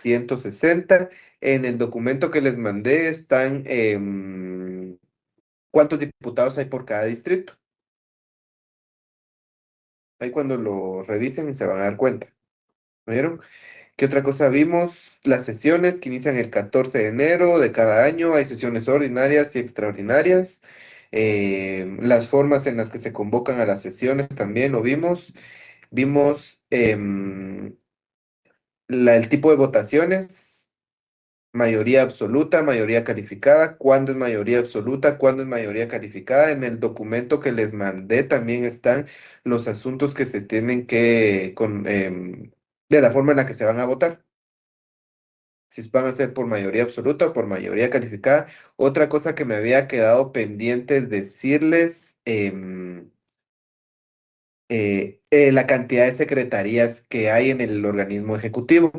160. En el documento que les mandé están cuántos diputados hay por cada distrito. Ahí cuando lo revisen se van a dar cuenta. ¿Vieron? ¿Qué otra cosa vimos? Las sesiones que inician el 14 de enero de cada año. Hay sesiones ordinarias y extraordinarias. Las formas en las que se convocan a las sesiones también lo vimos. Vimos el tipo de votaciones, mayoría absoluta, mayoría calificada, cuándo es mayoría absoluta, cuándo es mayoría calificada. En el documento que les mandé también están los asuntos que se tienen de la forma en la que se van a votar. Si van a ser por mayoría absoluta o por mayoría calificada. Otra cosa que me había quedado pendiente es decirles la cantidad de secretarías que hay en el organismo ejecutivo.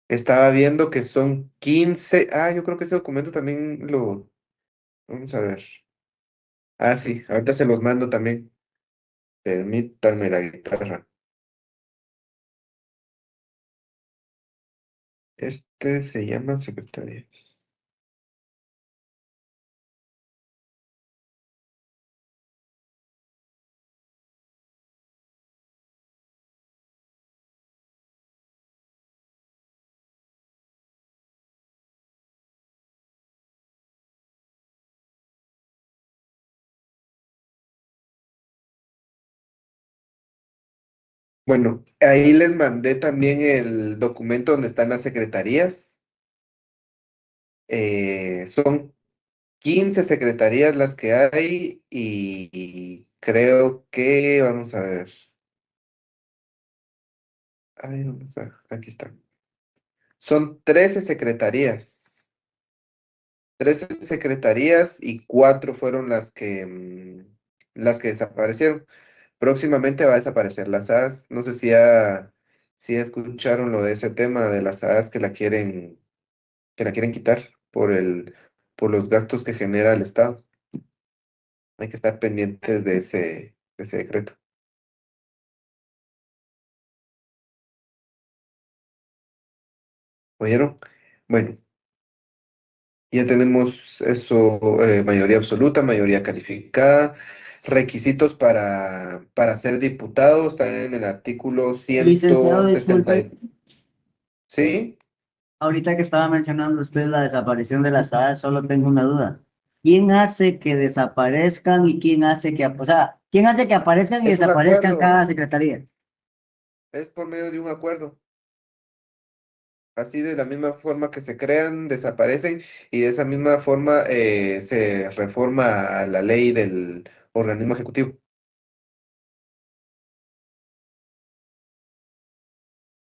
Estaba viendo que son 15. Ah, yo creo que ese documento también lo... Vamos a ver. Ah, sí, ahorita se los mando también. Permítanme la guitarra. Este se llama secretarías. Bueno, ahí les mandé también el documento donde están las secretarías. Son 15 secretarías las que hay y creo que, vamos a ver. Ay, ¿dónde está? Aquí está. Son 13 secretarías. 13 secretarías y 4 fueron las que desaparecieron. Próximamente va a desaparecer las AS. No sé si escucharon lo de ese tema de las AS que la quieren quitar por los gastos que genera el Estado. Hay que estar pendientes de ese decreto. ¿Oyeron? Bueno, ya tenemos eso, mayoría absoluta, mayoría calificada. Requisitos para ser diputado están en el artículo Licenciado, 160. disculpe, ¿Sí? ahorita que estaba mencionando usted la desaparición de las SAD, solo tengo una duda. ¿Quién hace que desaparezcan y quién hace o sea, quién hace que aparezcan y Es un desaparezcan acuerdo, cada secretaría? es por medio de un acuerdo. Así de la misma forma que se crean, desaparecen y de esa misma forma se reforma a la ley del organismo ejecutivo.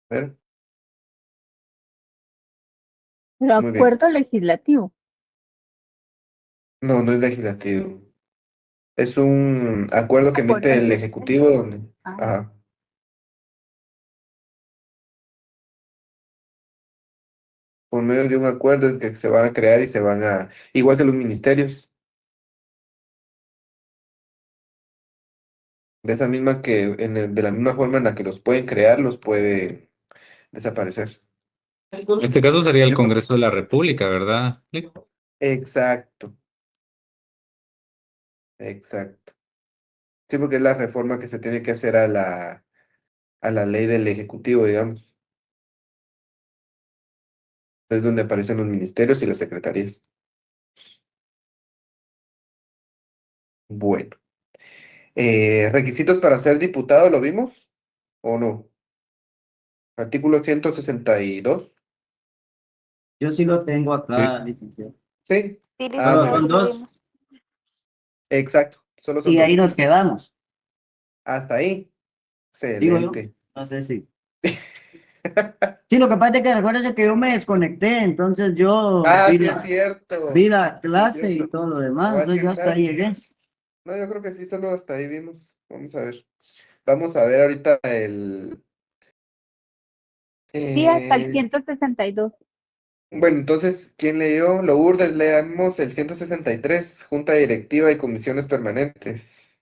¿Ver? Pero Muy bien. acuerdo legislativo. No, no es legislativo. Es un acuerdo que emite el Corporación. ejecutivo donde, Ah, ajá, por medio de un acuerdo es que se van a crear y se van igual que los ministerios, de la misma forma en la que los pueden crear, los puede desaparecer. En este caso sería el Yo creo- Congreso de la República, ¿verdad? Exacto, exacto. Sí, porque es la reforma que se tiene que hacer a la ley del ejecutivo, digamos. Es donde aparecen los ministerios y las secretarías. Bueno. Requisitos para ser diputado, ¿lo vimos? ¿O no? Artículo 162. Yo sí lo tengo Sí. acá, licenciado. Sí. Sí, Ah, muy Solo licenciado, son sí bien. lo dos vimos. Exacto. Solo son y ahí dos. nos quedamos, Hasta ahí. digo yo. Excelente. No sé si. Sí, lo que pasa es que recuerden que yo me desconecté, entonces yo Ah, vi sí es la, cierto. vi la Sí es clase y cierto. todo lo demás, O entonces yo alguien hasta ahí más. llegué. No, yo creo que sí, solo hasta ahí vimos. Vamos a ver. Vamos a ver ahorita sí, hasta el eh, 162. bueno, entonces, ¿quién leyó? Lourdes, leamos el 163, Junta Directiva y Comisiones Permanentes.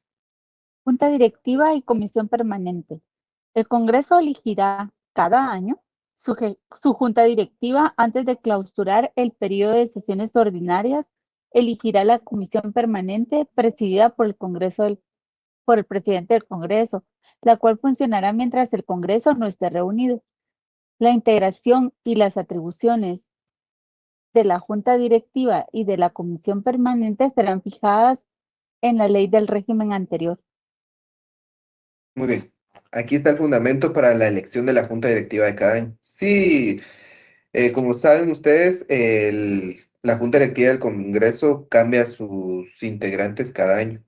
Junta directiva y comisión permanente. El Congreso elegirá cada año Su junta directiva, antes de clausurar el periodo de sesiones ordinarias, elegirá la comisión permanente presidida por por el presidente del Congreso, la cual funcionará mientras el Congreso no esté reunido. La integración y las atribuciones de la junta directiva y de la comisión permanente serán fijadas en la ley del régimen anterior. Muy bien. Aquí está el fundamento para la elección de la junta directiva de cada año. Sí, como saben ustedes, la junta directiva del Congreso cambia sus integrantes cada año.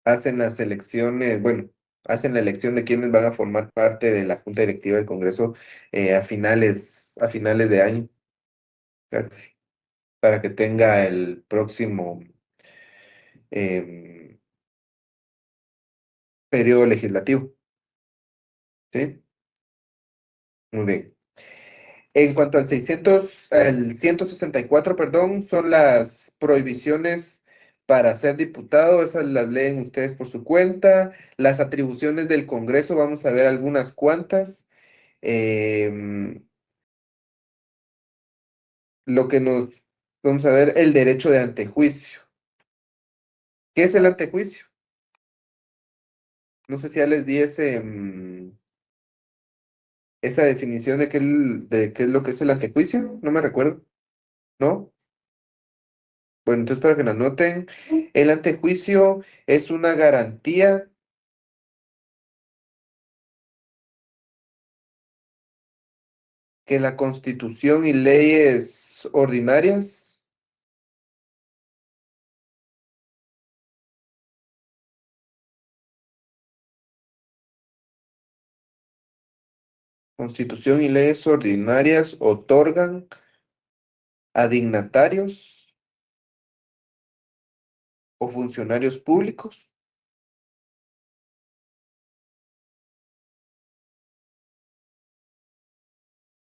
Hacen las elecciones, bueno, hacen la elección de quienes van a formar parte de la junta directiva del Congreso a finales de año, casi, para que tenga el próximo em, periodo legislativo. ¿Sí? Muy bien. En cuanto al 164, perdón, son las prohibiciones para ser diputado, esas las leen ustedes por su cuenta. Las atribuciones del Congreso, vamos a ver algunas cuantas. Em, lo que nos, vamos a ver, el derecho de antejuicio. ¿Qué es el antejuicio? No sé si ya les di esa definición de qué es lo que es el antejuicio, no me recuerdo, ¿no? Bueno, entonces para que lo anoten, el antejuicio es una garantía que la Constitución y leyes ordinarias otorgan a dignatarios o funcionarios públicos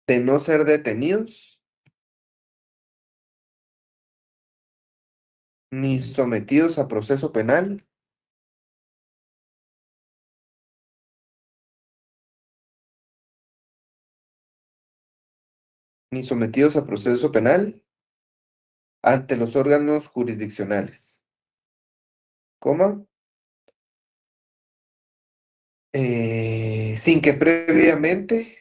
de no ser detenidos ni sometidos a proceso penal ante los órganos jurisdiccionales, coma, sin que previamente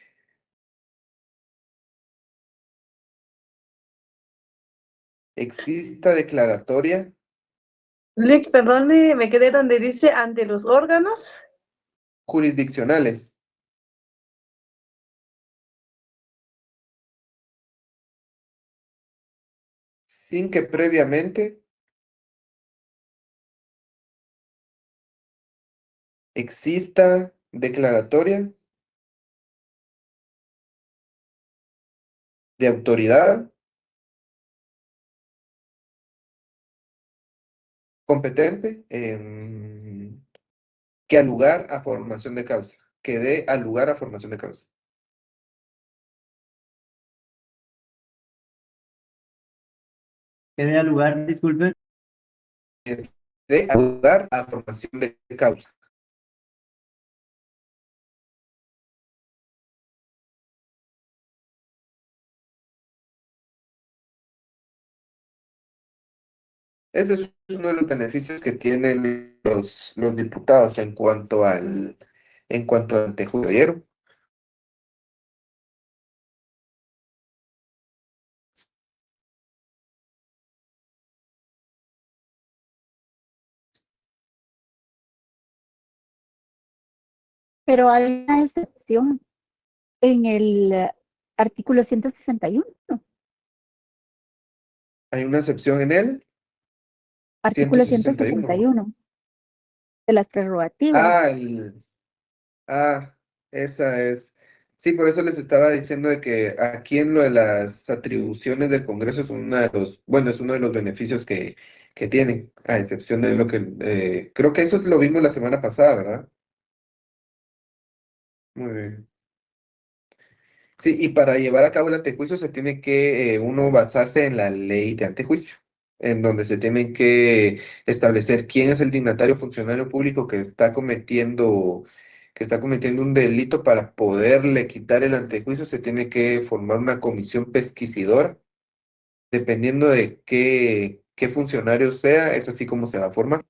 exista declaratoria Lick, perdone, me quedé donde dice ante los órganos. jurisdiccionales, sin que previamente exista declaratoria de autoridad competente que dé lugar a formación de causa. Que dé lugar, disculpen. Dé lugar a formación de causa. Ese es uno de los beneficios que tienen los diputados en cuanto al antejuicio. ¿Oyeron? Pero hay una excepción en el artículo 161. Hay una excepción en él. Artículo 161. 161 de las prerrogativas. Esa es. Sí, por eso les estaba diciendo de que aquí en lo de las atribuciones del Congreso es es uno de los beneficios que tienen, a excepción de lo que, creo que eso lo vimos la semana pasada, ¿verdad? Muy bien. Sí, y para llevar a cabo el antejuicio se tiene que uno basarse en la ley de antejuicio, en donde se tienen que establecer quién es el dignatario funcionario público que está cometiendo que está cometiendo un delito, para poderle quitar el antejuicio, se tiene que formar una comisión pesquisidora. Dependiendo de qué funcionario sea, es así como se va a formar.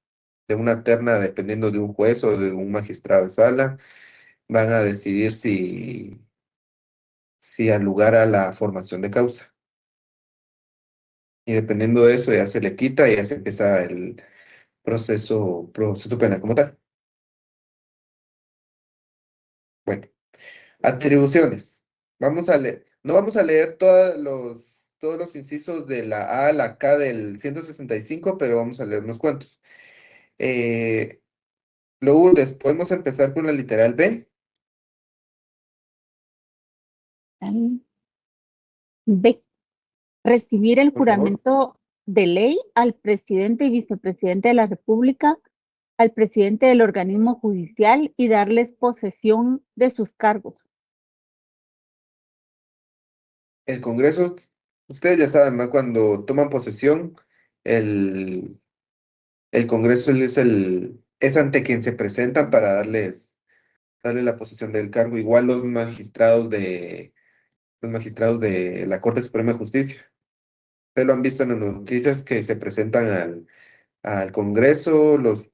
De una terna, dependiendo de un juez o de un magistrado de sala, van a decidir si al lugar a la formación de causa. Y dependiendo de eso, ya se le quita y ya se empieza el proceso penal como tal. Bueno, atribuciones. No vamos a leer todos los incisos de la A a la K del 165, pero vamos a leer unos cuantos. Lourdes, ¿podemos empezar con la literal B? B. Recibir el Por favor. juramento de ley al presidente y vicepresidente de la República, al presidente del organismo judicial y darles posesión de sus cargos. El Congreso, ustedes ya saben, ¿no? Cuando toman posesión, el, el Congreso es ante quien se presentan para darle la posesión del cargo. Igual los magistrados de la Corte Suprema de Justicia. Ustedes lo han visto en las noticias que se presentan al Congreso, los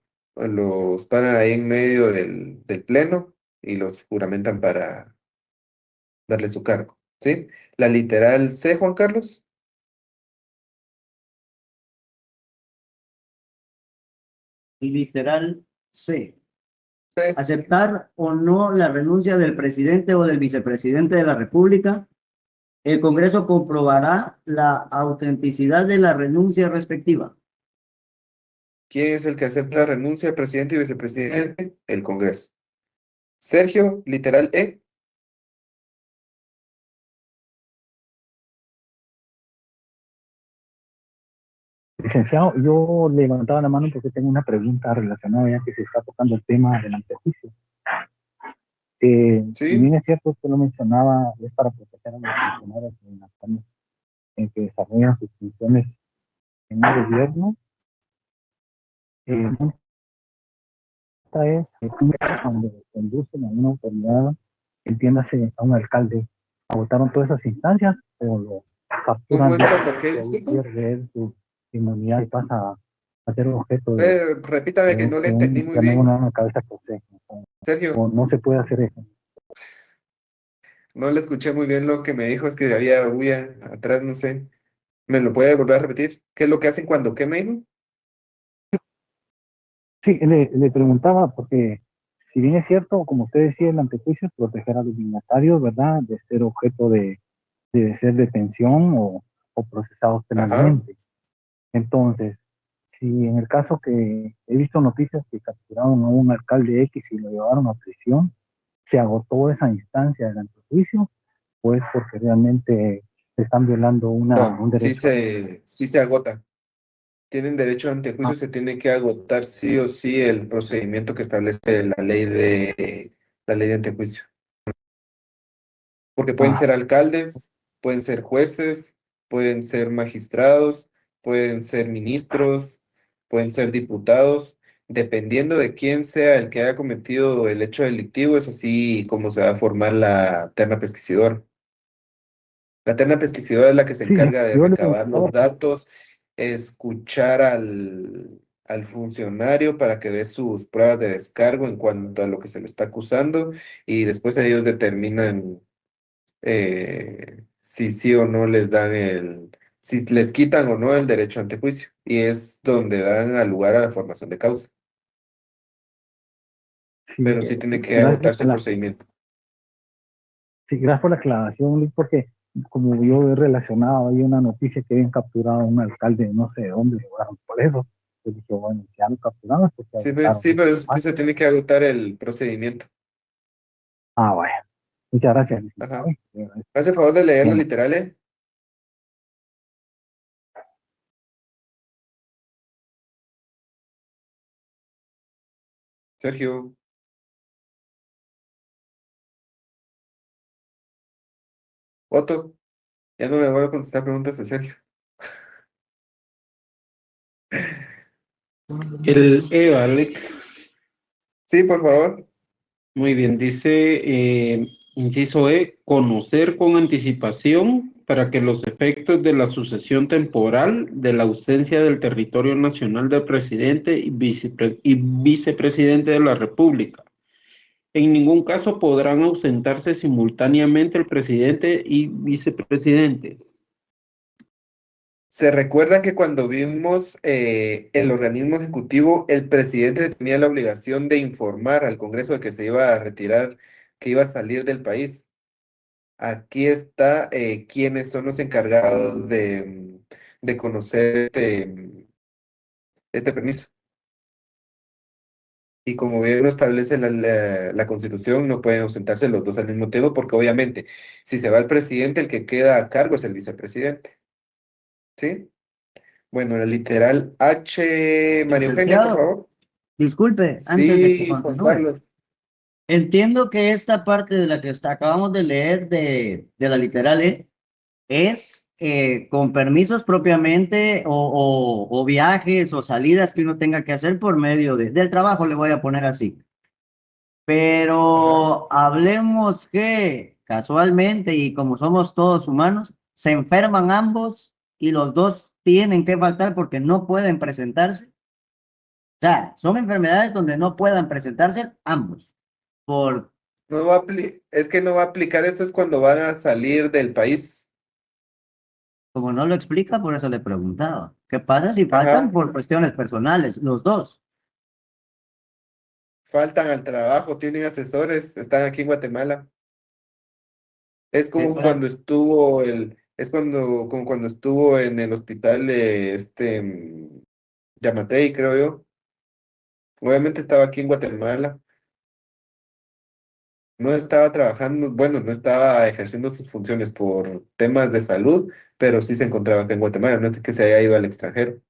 paran ahí en medio del pleno y los juramentan para darle su cargo, ¿sí? La literal C, Juan Carlos. Literal C. C. Aceptar o no la renuncia del presidente o del vicepresidente de la República. El Congreso comprobará la autenticidad de la renuncia respectiva. ¿Quién es el que acepta renuncia, presidente y vicepresidente? El Congreso. Sergio, literal E. Licenciado, yo levantaba la mano porque tengo una pregunta relacionada, ya que se está tocando el tema del antejuicio. Si Sí. bien es cierto, usted lo mencionaba, es para proteger a los funcionarios en que desarrollan sus funciones en el gobierno. Esta es cuando conducen a una autoridad, entiéndase a un alcalde, agotaron todas esas instancias o lo capturan, ¿Cómo es cuando qué? Disculpa. pierde él su inmunidad y pasa a ser objeto de Repítame que no le entendí muy bien. una cabeza que Sergio, o no se puede hacer eso. no le escuché muy bien lo que me dijo, es que había bulla atrás, no sé. ¿Me lo puede volver a repetir? ¿Qué es lo que hacen cuando qué me dijo? Sí, le preguntaba porque si bien es cierto, como usted decía, el antejuicio es proteger a los dignatarios, ¿verdad? De ser objeto de ser detención o procesados Ajá. penalmente. Entonces, si en el caso que he visto noticias que capturaron a un alcalde X y lo llevaron a prisión, se agotó esa instancia del antejuicio, pues porque realmente se están violando un No, derecho. sí se agota. Tienen derecho a antejuicio, se tiene que agotar sí o sí el procedimiento que establece la ley de antejuicio. Porque pueden ser alcaldes, pueden ser jueces, pueden ser magistrados, pueden ser ministros, pueden ser diputados. Dependiendo de quién sea el que haya cometido el hecho delictivo, es así como se va a formar la terna pesquisidora. La terna pesquisidora es la que se Sí, encarga de yo le recabar los preguntaba, datos, escuchar al funcionario para que dé sus pruebas de descargo en cuanto a lo que se le está acusando, y después ellos determinan si sí o no les dan si les quitan o no el derecho ante juicio, y es donde dan al lugar a la formación de causa, sí, pero sí tiene que gracias agotarse por el la, procedimiento. sí, gracias por la aclaración, Luis, porque como yo he relacionado, hay una noticia que habían capturado a un alcalde de no sé de dónde, llevaron por eso. Yo dije, bueno, si ya lo capturamos, porque agotaron. Sí, pero es que se tiene que agotar el procedimiento. Bueno, muchas gracias, Ajá. licenciado. Hace el favor de leerlo Bien. literal, ¿eh? Sergio. Otto, ya no me voy a contestar preguntas a Sergio. El E, ¿vale? Sí, por favor. Muy bien, dice, inciso E, conocer con anticipación para que los efectos de la sucesión temporal de la ausencia del territorio nacional del presidente y vicepresidente de la República. En ningún caso podrán ausentarse simultáneamente el presidente y vicepresidente. Se recuerda que cuando vimos el organismo ejecutivo, el presidente tenía la obligación de informar al Congreso de que se iba a retirar, que iba a salir del país. Aquí está quiénes son los encargados de conocer este permiso. Y como bien lo establece la Constitución, no pueden ausentarse los dos al mismo tiempo, porque obviamente, si se va el presidente, el que queda a cargo es el vicepresidente. ¿Sí? Bueno, la literal H, María Eugenia, por Licenciado, favor. disculpe, antes de que Sí, Juan continúe. Carlos. Entiendo que esta parte de la que acabamos de leer de la literal E es con permisos propiamente o viajes o salidas que uno tenga que hacer por medio del trabajo, le voy a poner así. Pero hablemos que casualmente y como somos todos humanos, se enferman ambos y los dos tienen que faltar porque no pueden presentarse. O sea, son enfermedades donde no puedan presentarse ambos. Por, No va a es que no va a aplicar esto es cuando van a salir del país. como no lo explica, por eso le preguntaba. ¿Qué pasa si faltan Ajá. por cuestiones personales, los dos? Faltan al trabajo, tienen asesores, están aquí en Guatemala. Es como Eso era- cuando estuvo como cuando estuvo en el hospital Yamatei, creo yo. Obviamente estaba aquí en Guatemala. No estaba trabajando, bueno, no estaba ejerciendo sus funciones por temas de salud, pero sí se encontraba acá en Guatemala, no es que se haya ido al extranjero.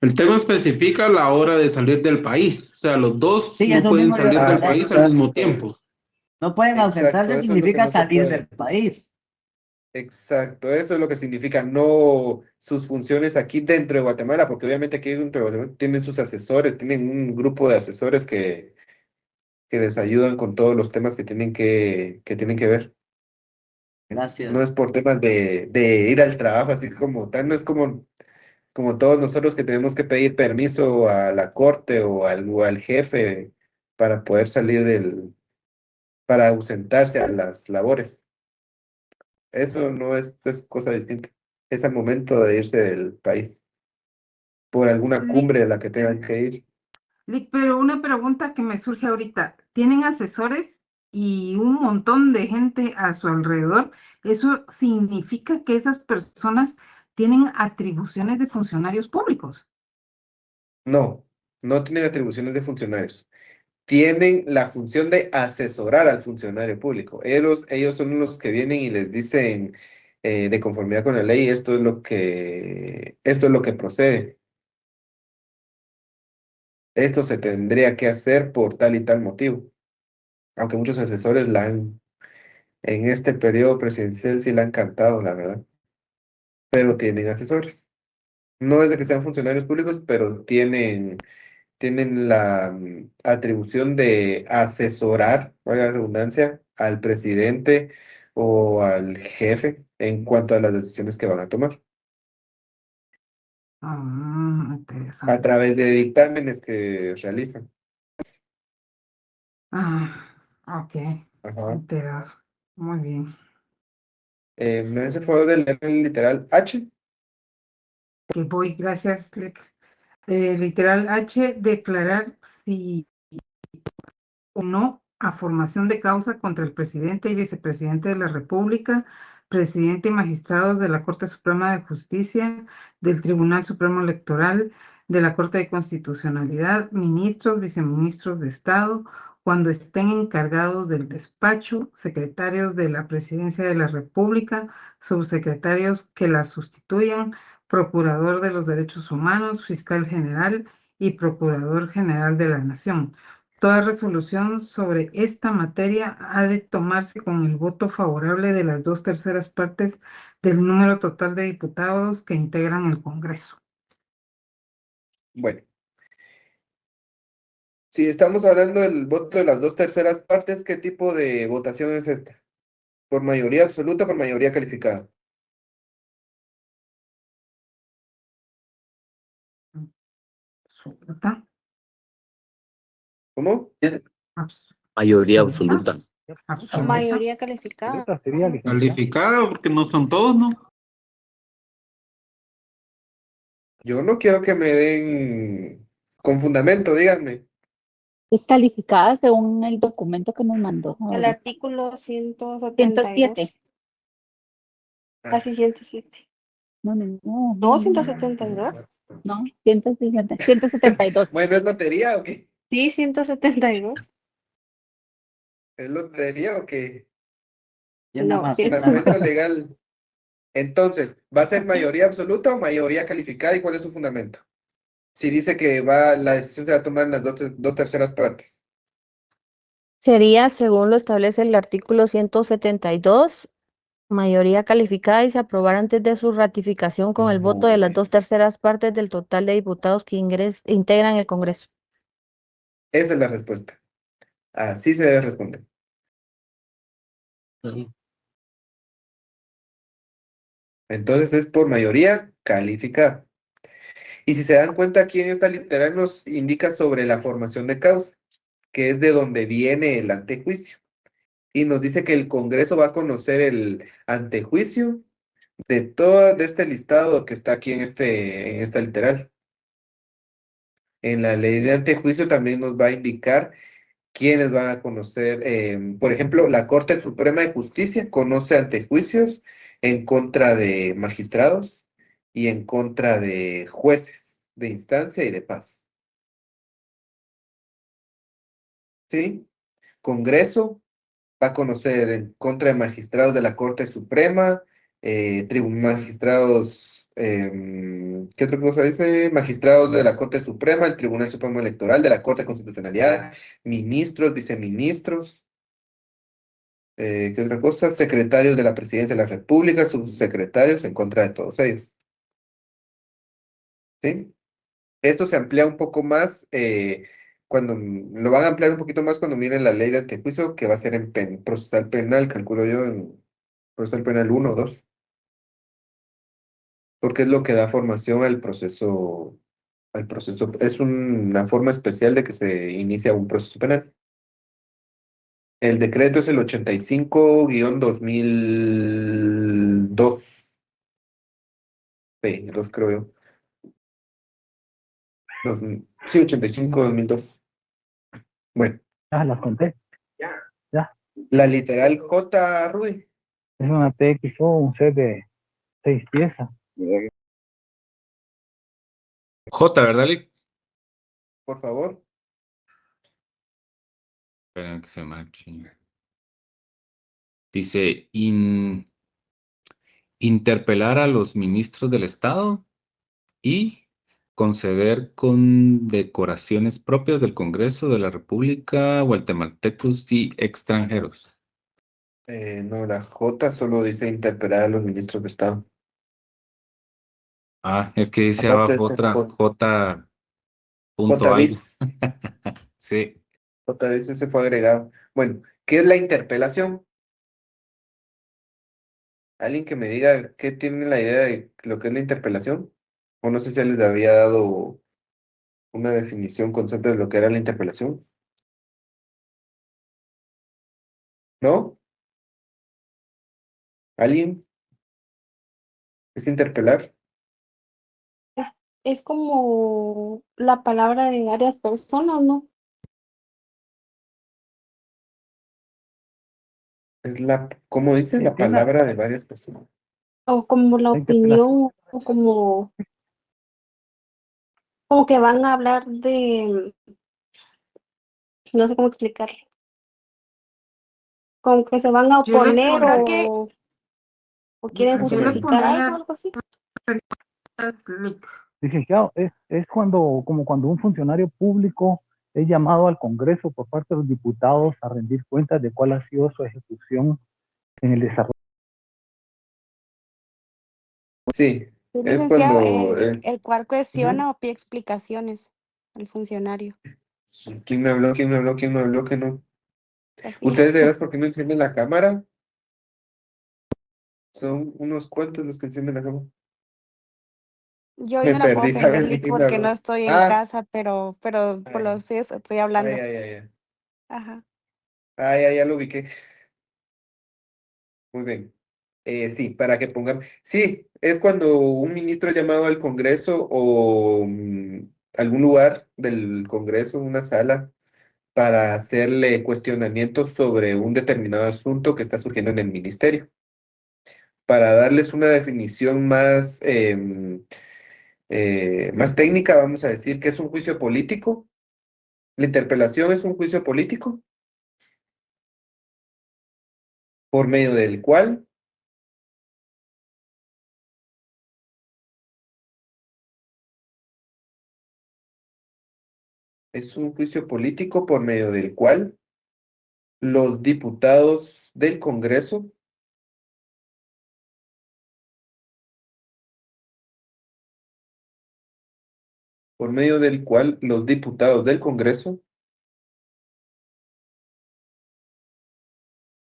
El tema especifica la hora de salir del país. O sea, los dos Sí, no eso pueden mismo le iba a salir del Ah, preguntar. país al mismo exacto, tiempo. No pueden exacto, ausentarse eso es lo que significa no se salir del puede. país. Exacto, eso es lo que significa no sus funciones aquí dentro de Guatemala, porque obviamente aquí dentro de Guatemala tienen sus asesores, tienen un grupo de asesores que les ayudan con todos los temas que tienen que ver. No Gracias. es por temas de ir al trabajo, así como tal, no es como todos nosotros que tenemos que pedir permiso a la corte o al jefe para poder salir para ausentarse a las labores. Eso no es cosa distinta. Es al momento de irse del país por alguna Lick, cumbre a la que tengan que ir. Pero una pregunta que me surge ahorita, ¿tienen asesores y un montón de gente a su alrededor? ¿Eso significa que esas personas tienen atribuciones de funcionarios públicos? No, no tienen atribuciones de funcionarios. Tienen la función de asesorar al funcionario público. Ellos son los que vienen y les dicen de conformidad con la ley, esto es lo que procede. Esto se tendría que hacer por tal y tal motivo. Aunque muchos asesores en este periodo presidencial sí la han cantado, la verdad. Pero tienen asesores. No es de que sean funcionarios públicos, pero tienen la atribución de asesorar, valga la redundancia, al presidente o al jefe en cuanto a las decisiones que van a tomar, Ah, a interesante. través de dictámenes que realizan. Ah, ok, Ajá. enterado. Muy bien. ¿Me hace el favor de leer el literal H? Que voy, gracias, Lick. Literal H, declarar si o no a formación de causa contra el presidente y vicepresidente de la República, presidente y magistrados de la Corte Suprema de Justicia, del Tribunal Supremo Electoral, de la Corte de Constitucionalidad, ministros, viceministros de Estado, cuando estén encargados del despacho, secretarios de la Presidencia de la República, subsecretarios que la sustituyan, procurador de los derechos humanos, fiscal general y procurador general de la Nación. Toda resolución sobre esta materia ha de tomarse con el voto favorable de las 2/3 partes del número total de diputados que integran el Congreso. Bueno, Si estamos hablando del voto de las 2/3 partes, ¿qué tipo de votación es esta? ¿Por mayoría absoluta o por mayoría calificada? Absoluta. ¿Cómo? Mayoría Absoluta. absoluta. Absoluta. Mayoría calificada. Absoluta sería licenciado. Calificada, porque no son todos, ¿no? Yo no quiero que me den con fundamento, díganme. Es calificada según el documento que nos mandó. El ahorita. artículo 172. 107. Casi 107. No, no, no. No, 172. No, 160, 172. Bueno, ¿es lotería o qué? Sí, 172. ¿Es lotería o qué? ¿Quién la No, más? sí. Fundamento legal. Entonces, ¿va a ser mayoría absoluta o mayoría calificada? ¿Y cuál es su fundamento? Si dice que la decisión se va a tomar en las 2/3 partes. Sería, según lo establece el artículo 172, mayoría calificada y se aprobará antes de su ratificación con el voto de las 2/3 partes del total de diputados que integran el Congreso. Esa es la respuesta. Así se debe responder. Entonces es por mayoría calificada. Y si se dan cuenta, aquí en esta literal nos indica sobre la formación de causa, que es de donde viene el antejuicio. Y nos dice que el Congreso va a conocer el antejuicio de este listado que está aquí en esta literal. En la ley de antejuicio también nos va a indicar quiénes van a conocer, por ejemplo, la Corte Suprema de Justicia conoce antejuicios en contra de magistrados y en contra de jueces de instancia y de paz. ¿Sí? Congreso va a conocer en contra de magistrados de la Corte Suprema, magistrados, ¿qué otra cosa dice? Magistrados de la Corte Suprema, el Tribunal Supremo Electoral, de la Corte de Constitucionalidad, ministros, viceministros, ¿qué otra cosa? Secretarios de la Presidencia de la República, subsecretarios en contra de todos ellos. ¿Sí? Esto se amplía un poco más lo van a ampliar un poquito más cuando miren la ley de antejuicio, que va a ser en procesal penal, calculo yo, en procesal penal 1 o 2, porque es lo que da formación al proceso, es una forma especial de que se inicia un proceso penal. El decreto es el 85-2002. Sí, 2 creo yo. Sí, 85-2002. Bueno. Las conté. Ya. La literal J, Rudy. Es una TXO, un set de 6 piezas. J, ¿verdad, Lick? Por favor. Esperen que se mache. Dice, interpelar a los ministros del Estado y conceder condecoraciones propias del Congreso de la República, guatemaltecos y extranjeros. No, la J solo dice interpelar a los ministros de Estado. Es que dice Aparte abajo de otra ser J. Punto algo. J-bis. Sí. J-bis ese fue agregado. Bueno, ¿qué es la interpelación? ¿Alguien que me diga qué tiene la idea de lo que es la interpelación? O no sé si ya les había dado una definición, concepto de lo que era la interpelación. ¿No? ¿Alguien? ¿Es interpelar? Es como la palabra de varias personas, ¿no? ¿Cómo dice? Sí, La tiene una- palabra de varias personas. O como la La interpelación. opinión, o como que van a hablar de, no sé cómo explicarlo. Como que se van a Yo le oponer pondría- o quieren Yo le justificar pondría- algo así. Licenciado, es como cuando un funcionario público es llamado al Congreso por parte de los diputados a rendir cuentas de cuál ha sido su ejecución en el desarrollo. Sí, Sí, es licenciado, cuando... el cual cuestiona o pide explicaciones al funcionario. ¿Quién me habló? ¿Quién me habló? ¿Quién me habló? Que no. Aquí. ¿Ustedes de veras por qué no encienden la cámara? Son unos cuantos los que encienden la cámara. Yo Me no la puedo perdí, prender, ¿saben de Lick, quién me porque no habló? estoy en Ah, casa, pero por ay, los días estoy ay, hablando. ay, ay, ay. Ajá. Ay, ay, ya lo ubiqué. Muy bien. Sí, para que pongan. Sí, es cuando un ministro es llamado al Congreso o algún lugar del Congreso, una sala, para hacerle cuestionamientos sobre un determinado asunto que está surgiendo en el ministerio. Para darles una definición más, más técnica, vamos a decir que es un juicio político. La interpelación es un juicio político por medio del cual es un juicio político por medio del cual los diputados del Congreso por medio del cual los diputados del Congreso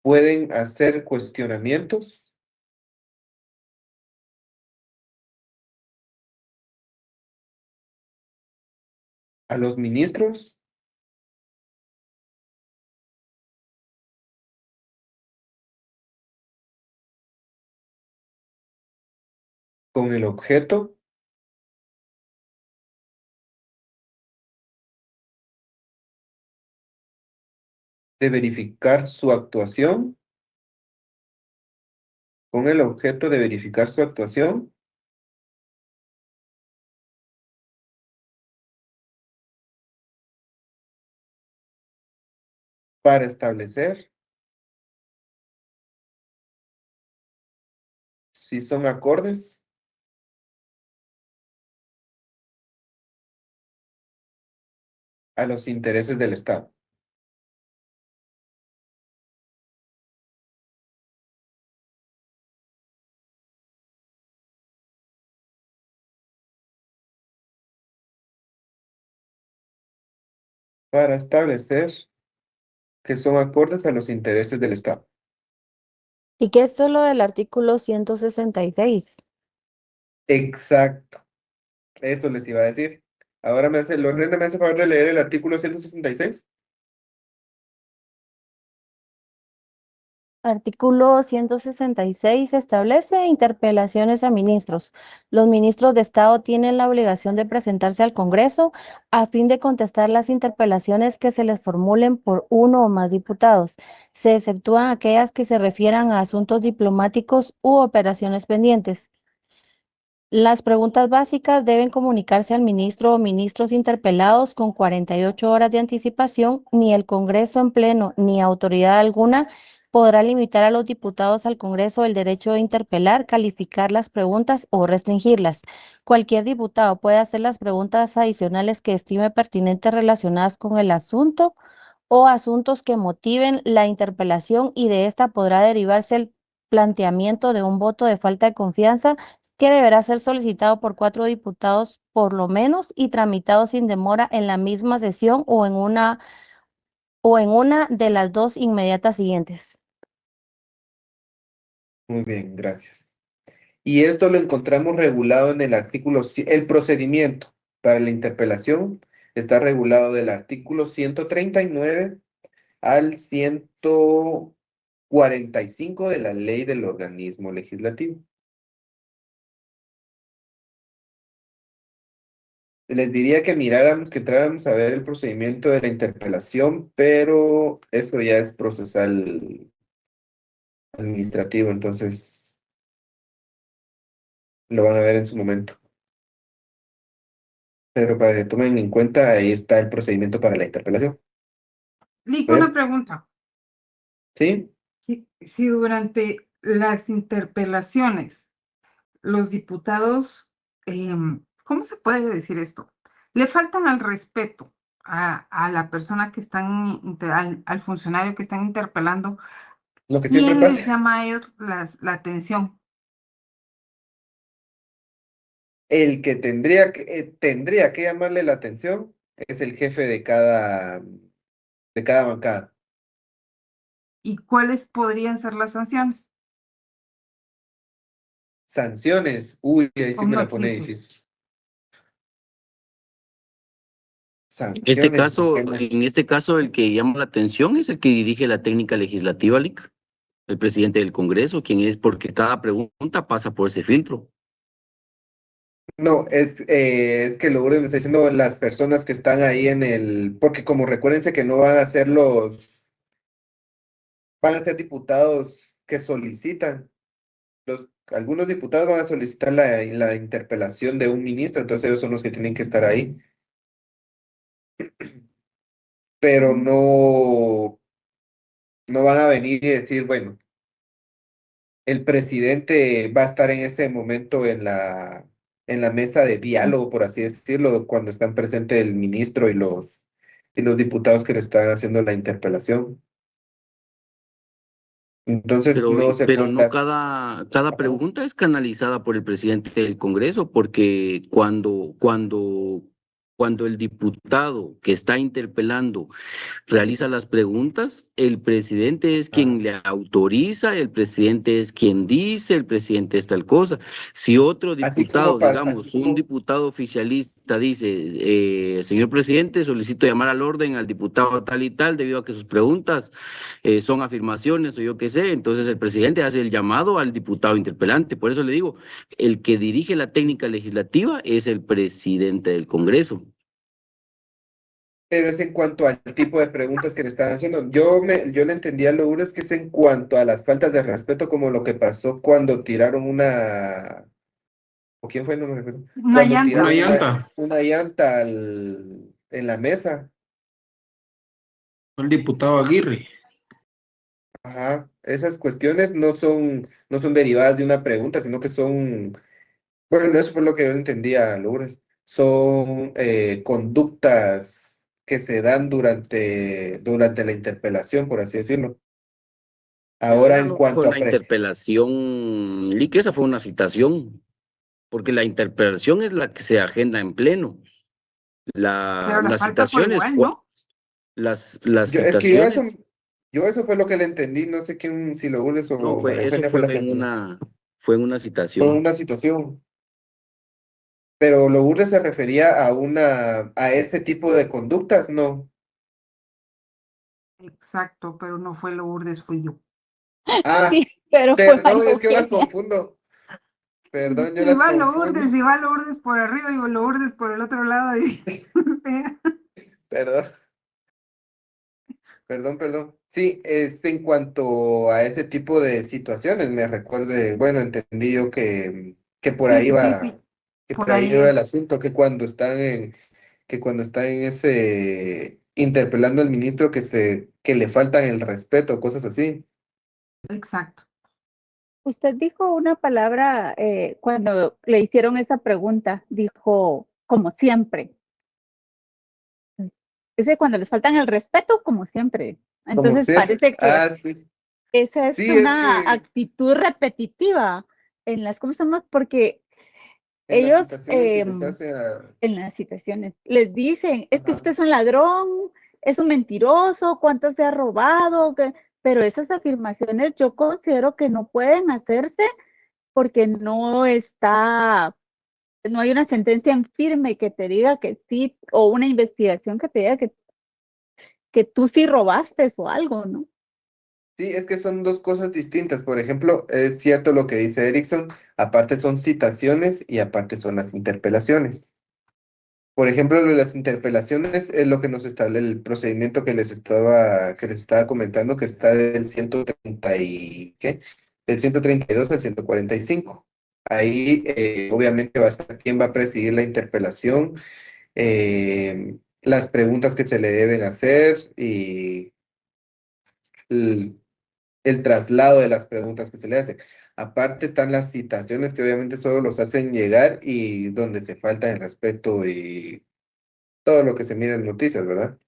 pueden hacer cuestionamientos a los ministros con el objeto de verificar su actuación, con el objeto de verificar su actuación para establecer si son acordes a los intereses del Estado. Para establecer que son acordes a los intereses del Estado. ¿Y qué es lo del artículo 166? Exacto, eso les iba a decir. Ahora Lorena, me hace favor de leer el artículo 166. Artículo 166 establece interpelaciones a ministros. Los ministros de Estado tienen la obligación de presentarse al Congreso a fin de contestar las interpelaciones que se les formulen por uno o más diputados. Se exceptúan aquellas que se refieran a asuntos diplomáticos u operaciones pendientes. Las preguntas básicas deben comunicarse al ministro o ministros interpelados con 48 horas de anticipación. Ni el Congreso en pleno ni autoridad alguna podrá limitar a los diputados al Congreso el derecho de interpelar, calificar las preguntas o restringirlas. Cualquier diputado puede hacer las preguntas adicionales que estime pertinentes relacionadas con el asunto o asuntos que motiven la interpelación, y de esta podrá derivarse el planteamiento de un voto de falta de confianza que deberá ser solicitado por 4 diputados por lo menos y tramitado sin demora en la misma sesión o en una de las dos inmediatas siguientes. Muy bien, gracias. Y esto lo encontramos regulado en el artículo, el procedimiento para la interpelación está regulado del artículo 139 al 145 de la ley del organismo legislativo. Les diría que miráramos, que entráramos a ver el procedimiento de la interpelación, pero eso ya es procesal administrativo, entonces lo van a ver en su momento. Pero para que tomen en cuenta, ahí está el procedimiento para la interpelación. Lick, ¿Ver? una pregunta. ¿Sí? Si durante las interpelaciones los diputados, ¿cómo se puede decir esto? Le faltan al respeto a la persona que están, al funcionario que están interpelando, Lo que siempre ¿quién les pasa. llama a ellos la atención? El que tendría que llamarle la atención es el jefe de cada bancada. ¿Y cuáles podrían ser las sanciones? Sanciones, uy, ahí sí ¿O me no la pone existe? difícil. En este Sanciones, caso, busquemos. en este caso, el que llama la atención es el que dirige la técnica legislativa, Lic, el presidente del Congreso, quien es, porque cada pregunta pasa por ese filtro. No, es que Lourdes me está diciendo las personas que están ahí porque como recuérdense que no van a ser van a ser diputados que solicitan. Algunos diputados van a solicitar la interpelación de un ministro, entonces ellos son los que tienen que estar ahí. Pero no van a venir y decir, bueno, el presidente va a estar en ese momento en la mesa de diálogo, por así decirlo, cuando están presentes el ministro y los diputados que le están haciendo la interpelación. Entonces no se Pero puede no dar. cada pregunta es canalizada por el presidente del Congreso, porque cuando el diputado que está interpelando realiza las preguntas, el presidente es quien le autoriza, el presidente es quien dice, el presidente es tal cosa. Si otro Así como, diputado, digamos, un diputado oficialista dice, señor presidente, solicito llamar al orden al diputado tal y tal, debido a que sus preguntas son afirmaciones o yo qué sé, entonces el presidente hace el llamado al diputado interpelante. Por eso le digo, el que dirige la técnica legislativa es el presidente del Congreso. pero es en cuanto al tipo de preguntas que le están haciendo. Yo le entendía lo duro es que es en cuanto a las faltas de respeto, como lo que pasó cuando tiraron ¿o quién fue? No me recuerdo. Una Cuando llanta. tiraron Una llanta. una llanta en la mesa. El diputado Aguirre. Ajá, esas cuestiones no son derivadas de una pregunta, sino que bueno, eso fue lo que yo entendía, Lourdes. Son conductas que se dan durante la interpelación, por así decirlo. Pero Ahora, esa en no fue cuanto una a interpelación, Lick, esa fue una citación, porque la interpelación es la que se agenda en pleno. Pero la Las falta fue citaciones, igual, ¿no? las es que citaciones, yo eso fue lo que le entendí, no sé quién, si Lourdes no, o María eso Eugenia fue la que fue en una fue citación. una situación. Pero Lourdes se refería a ese tipo de conductas, ¿no? Exacto, pero no fue Lourdes, fui yo. Ah, Sí, pero fue perdón, María es que yo las Eugenia. confundo. Perdón, yo Si las va confundo. Lourdes, si va Lourdes por arriba y Lourdes por el otro lado. Perdón, perdón. Sí, es en cuanto a ese tipo de situaciones, me recuerde, bueno, entendí yo que por ahí Sí, sí, va, sí, que por por ahí ahí va es. el asunto, que cuando están en ese interpelando al ministro que le faltan el respeto, cosas así. Exacto. Usted dijo una palabra cuando le hicieron esa pregunta, dijo como siempre. Ese cuando les faltan el respeto, como siempre. Como Entonces sea. parece que Ah, sí. esa es Sí, es una que actitud repetitiva en las, ¿cómo se llama? Porque en las ellos citaciones que les hace en las citaciones les dicen, es que ajá. usted es un ladrón, es un mentiroso, cuánto se ha robado, pero esas afirmaciones yo considero que no pueden hacerse porque no hay una sentencia en firme que te diga que sí, o una investigación que te diga que tú sí robaste o algo, ¿no? Sí, es que son dos cosas distintas. Por ejemplo, es cierto lo que dice Erickson, aparte son citaciones y aparte son las interpelaciones. Por ejemplo, lo de las interpelaciones es lo que nos establece el procedimiento que les estaba comentando, que está del 130 y ¿qué? Del 132 al 145. Ahí obviamente va a estar quién va a presidir la interpelación, las preguntas que se le deben hacer y el, el traslado de las preguntas que se le hacen. Aparte están las citaciones que obviamente solo los hacen llegar y donde se falta el respeto y todo lo que se mira en noticias, ¿verdad?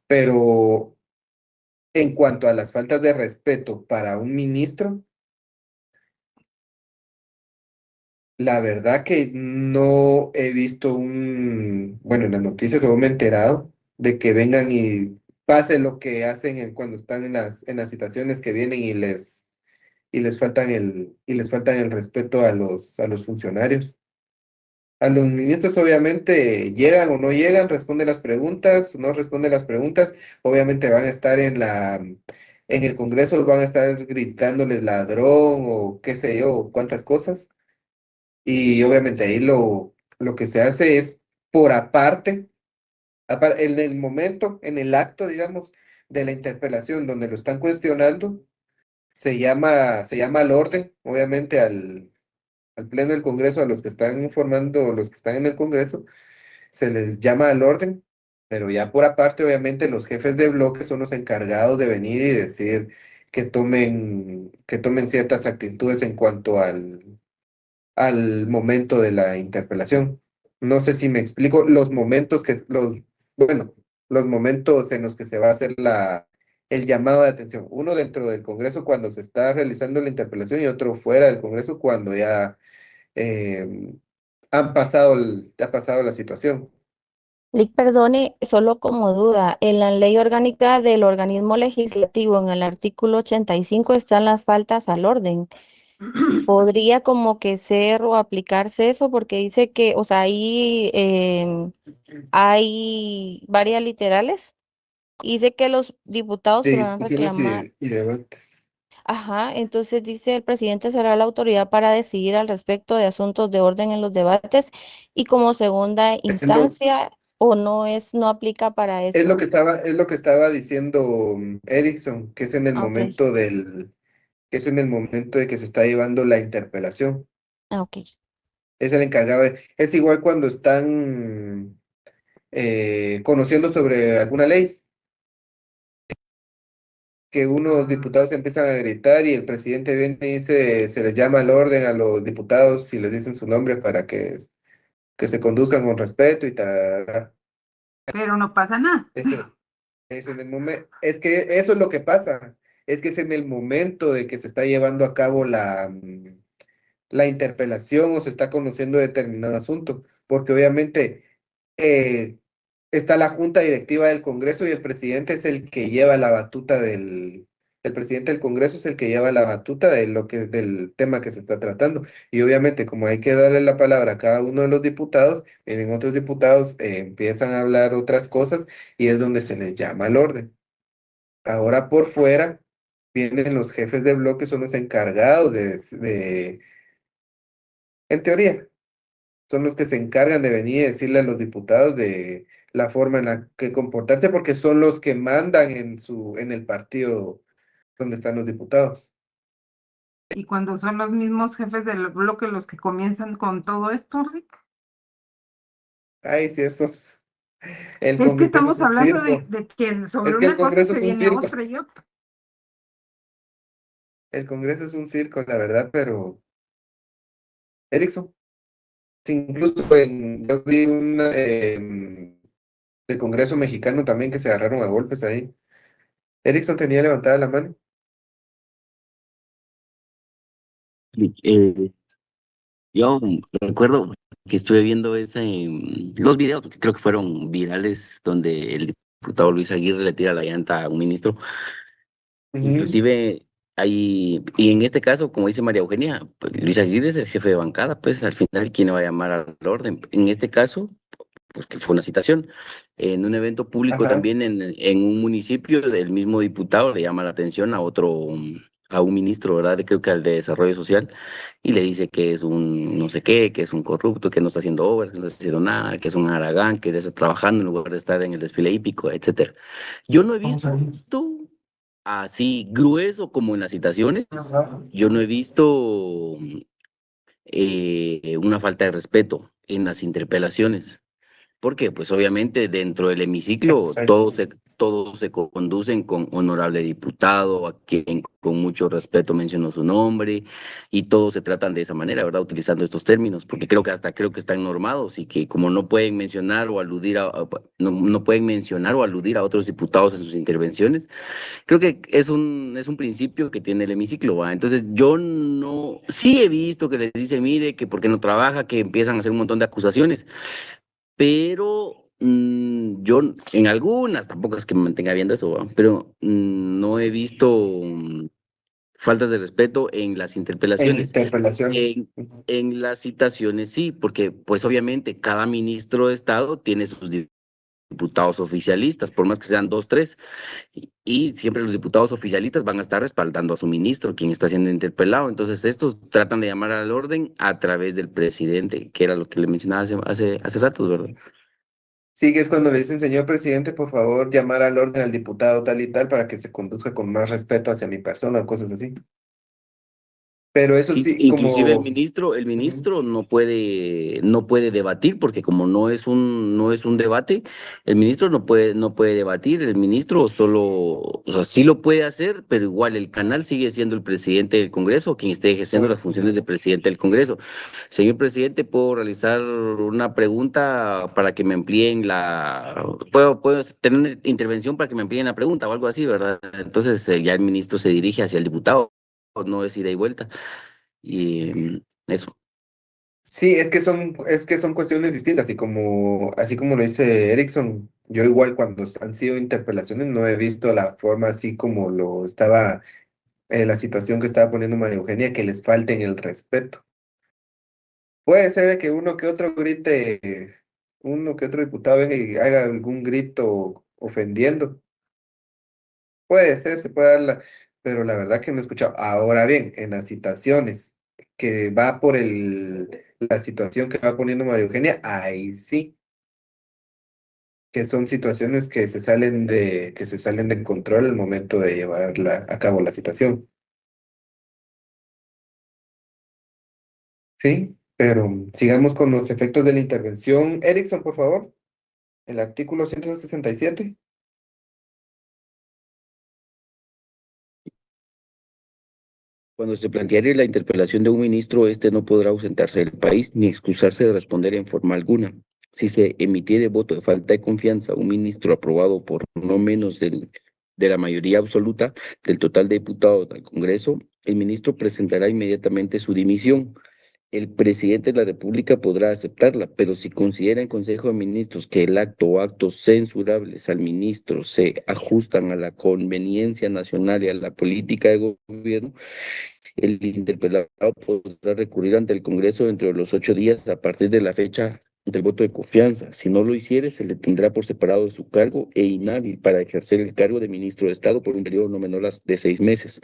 Pero en cuanto a las faltas de respeto para un ministro, La verdad que no he visto bueno, en las noticias o me he enterado de que vengan y pase lo que hacen cuando están en las citaciones que vienen y les faltan el respeto a los funcionarios. A los ministros obviamente llegan o no llegan, responden las preguntas, no responden las preguntas, obviamente van a estar en el Congreso, van a estar gritándoles ladrón o qué sé yo, cuántas cosas. Y obviamente ahí lo que se hace es por aparte, en el momento, en el acto, digamos, de la interpelación donde lo están cuestionando, se llama al orden, obviamente al Pleno del Congreso, a los que están informando, los que están en el Congreso, se les llama al orden, pero ya por aparte, obviamente, los jefes de bloque son los encargados de venir y decir que tomen ciertas actitudes en cuanto al momento de la interpelación. No sé si me explico, bueno, los momentos en los que se va a hacer el llamado de atención. Uno dentro del Congreso cuando se está realizando la interpelación y otro fuera del Congreso cuando ya eh, ha pasado la situación. Lic, perdone, solo como duda, en la ley orgánica del organismo legislativo, en el artículo 85, están las faltas al orden. Podría como que ser o aplicarse eso porque dice que, o sea, ahí hay varias literales. Y dice que los diputados De podrán discusiones reclamar. y debates. Ajá, entonces dice el presidente será la autoridad para decidir al respecto de asuntos de orden en los debates y como segunda Es lo, instancia o no aplica para eso. es lo que estaba diciendo Erickson, que es en el Ah, ok, momento que es en el momento de que se está llevando la interpelación. ah, ok. Es el encargado es igual cuando están conociendo sobre alguna ley, que unos diputados empiezan a gritar y el presidente viene y dice, se les llama al orden a los diputados y les dicen su nombre para que se conduzcan con respeto y tal. Pero no pasa nada. Es en el momento, es que eso es lo que pasa, es que es en el momento de que se está llevando a cabo la interpelación o se está conociendo determinado asunto, porque obviamente eh, está la junta directiva del Congreso y el presidente es el que lleva la batuta el presidente del Congreso es el que lleva la batuta de del tema que se está tratando. Y obviamente, como hay que darle la palabra a cada uno de los diputados, vienen otros diputados, empiezan a hablar otras cosas y es donde se les llama al orden. Ahora por fuera vienen los jefes de bloque, son los encargados en teoría, son los que se encargan de venir y decirle a los diputados de la forma en la que comportarse, porque son los que mandan en el partido donde están los diputados. Y cuando son los mismos jefes del bloque los que comienzan con todo esto, Rick. Ay, sí, esos. El Es que Congreso es estamos un hablando circo. de que sobre Es que el una cosa Congreso se es un viene circo. otra y otra. El Congreso es un circo, la verdad, pero Erickson, incluso yo vi el Congreso mexicano también que se agarraron a golpes ahí. Erickson tenía levantada la mano. Yo recuerdo que estuve viendo los videos, que creo que fueron virales, donde el diputado Luis Aguirre le tira la llanta a un ministro. Inclusive y en este caso, como dice María Eugenia, pues, Luis Aguirre es el jefe de bancada, pues al final, ¿quién le va a llamar al orden? En este caso, pues que fue una citación. En un evento público Ajá. también en un municipio, el mismo diputado le llama la atención a un ministro, ¿verdad? Creo que al de Desarrollo Social, y le dice que es un no sé qué, que es un corrupto, que no está haciendo obras, que no está haciendo nada, que es un haragán, que está trabajando en lugar de estar en el desfile hípico, etcétera. Yo no he visto así grueso como en las citaciones, yo no he visto una falta de respeto en las interpelaciones, porque pues obviamente dentro del hemiciclo Exacto. todos se conducen con honorable diputado, a quien con mucho respeto mencionó su nombre, y todos se tratan de esa manera, ¿verdad? Utilizando estos términos, porque creo que están normados y que como no pueden mencionar o aludir no pueden mencionar o aludir a otros diputados en sus intervenciones. Creo que es un principio que tiene el hemiciclo, ¿va? Entonces yo no, sí he visto que les dice, mire, que porque no trabaja, que empiezan a hacer un montón de acusaciones, pero yo en algunas, tampoco es que me mantenga viendo eso, ¿va? Pero no he visto faltas de respeto en las En interpelaciones. interpelaciones. En las citaciones sí, porque pues obviamente cada ministro de Estado tiene sus diputados oficialistas, por más que sean 2, 3, y siempre los diputados oficialistas van a estar respaldando a su ministro, quien está siendo interpelado. Entonces, estos tratan de llamar al orden a través del presidente, que era lo que le mencionaba hace rato, ¿verdad? Sí, que es cuando le dicen, señor presidente, por favor, llamar al orden al diputado tal y tal para que se conduzca con más respeto hacia mi persona o cosas así. Pero eso Sí, sí, inclusive el como... ministro no puede debatir, porque como no es un debate, el ministro no puede debatir, el ministro solo, o sea, sí lo puede hacer, pero igual el canal sigue siendo el presidente del Congreso, quien esté ejerciendo las funciones de presidente del Congreso. Señor presidente, ¿puedo realizar una pregunta para que me amplíen puedo tener una intervención para que me amplíen la pregunta o algo así, ¿verdad? Entonces ya el ministro se dirige hacia el diputado, no es ida y vuelta. Y eso. Sí, es que son cuestiones distintas y como, así como lo dice Erickson, yo igual cuando han sido interpelaciones no he visto la forma así como lo estaba, la situación que estaba poniendo María Eugenia, que les falten el respeto. Puede ser de que uno que otro grite, uno que otro diputado venga y haga algún grito ofendiendo. Puede ser, se puede dar pero la verdad que no he escuchado. Ahora bien, en las citaciones que va por la situación que va poniendo María Eugenia, ahí sí, que son situaciones que se salen de control al momento de llevar a cabo la citación. Sí, pero sigamos con los efectos de la intervención. Erickson, por favor, el artículo 167. Cuando se planteare la interpelación de un ministro, este no podrá ausentarse del país ni excusarse de responder en forma alguna. Si se emitiere voto de falta de confianza a un ministro aprobado por no menos de la mayoría absoluta del total de diputados del Congreso, el ministro presentará inmediatamente su dimisión. El presidente de la República podrá aceptarla, pero si considera en Consejo de Ministros que el acto o actos censurables al ministro se ajustan a la conveniencia nacional y a la política de gobierno, el interpelado podrá recurrir ante el Congreso dentro de los 8 días a partir de la fecha del voto de confianza. Si no lo hiciere, se le tendrá por separado de su cargo e inhábil para ejercer el cargo de ministro de Estado por un periodo no menor de 6 meses.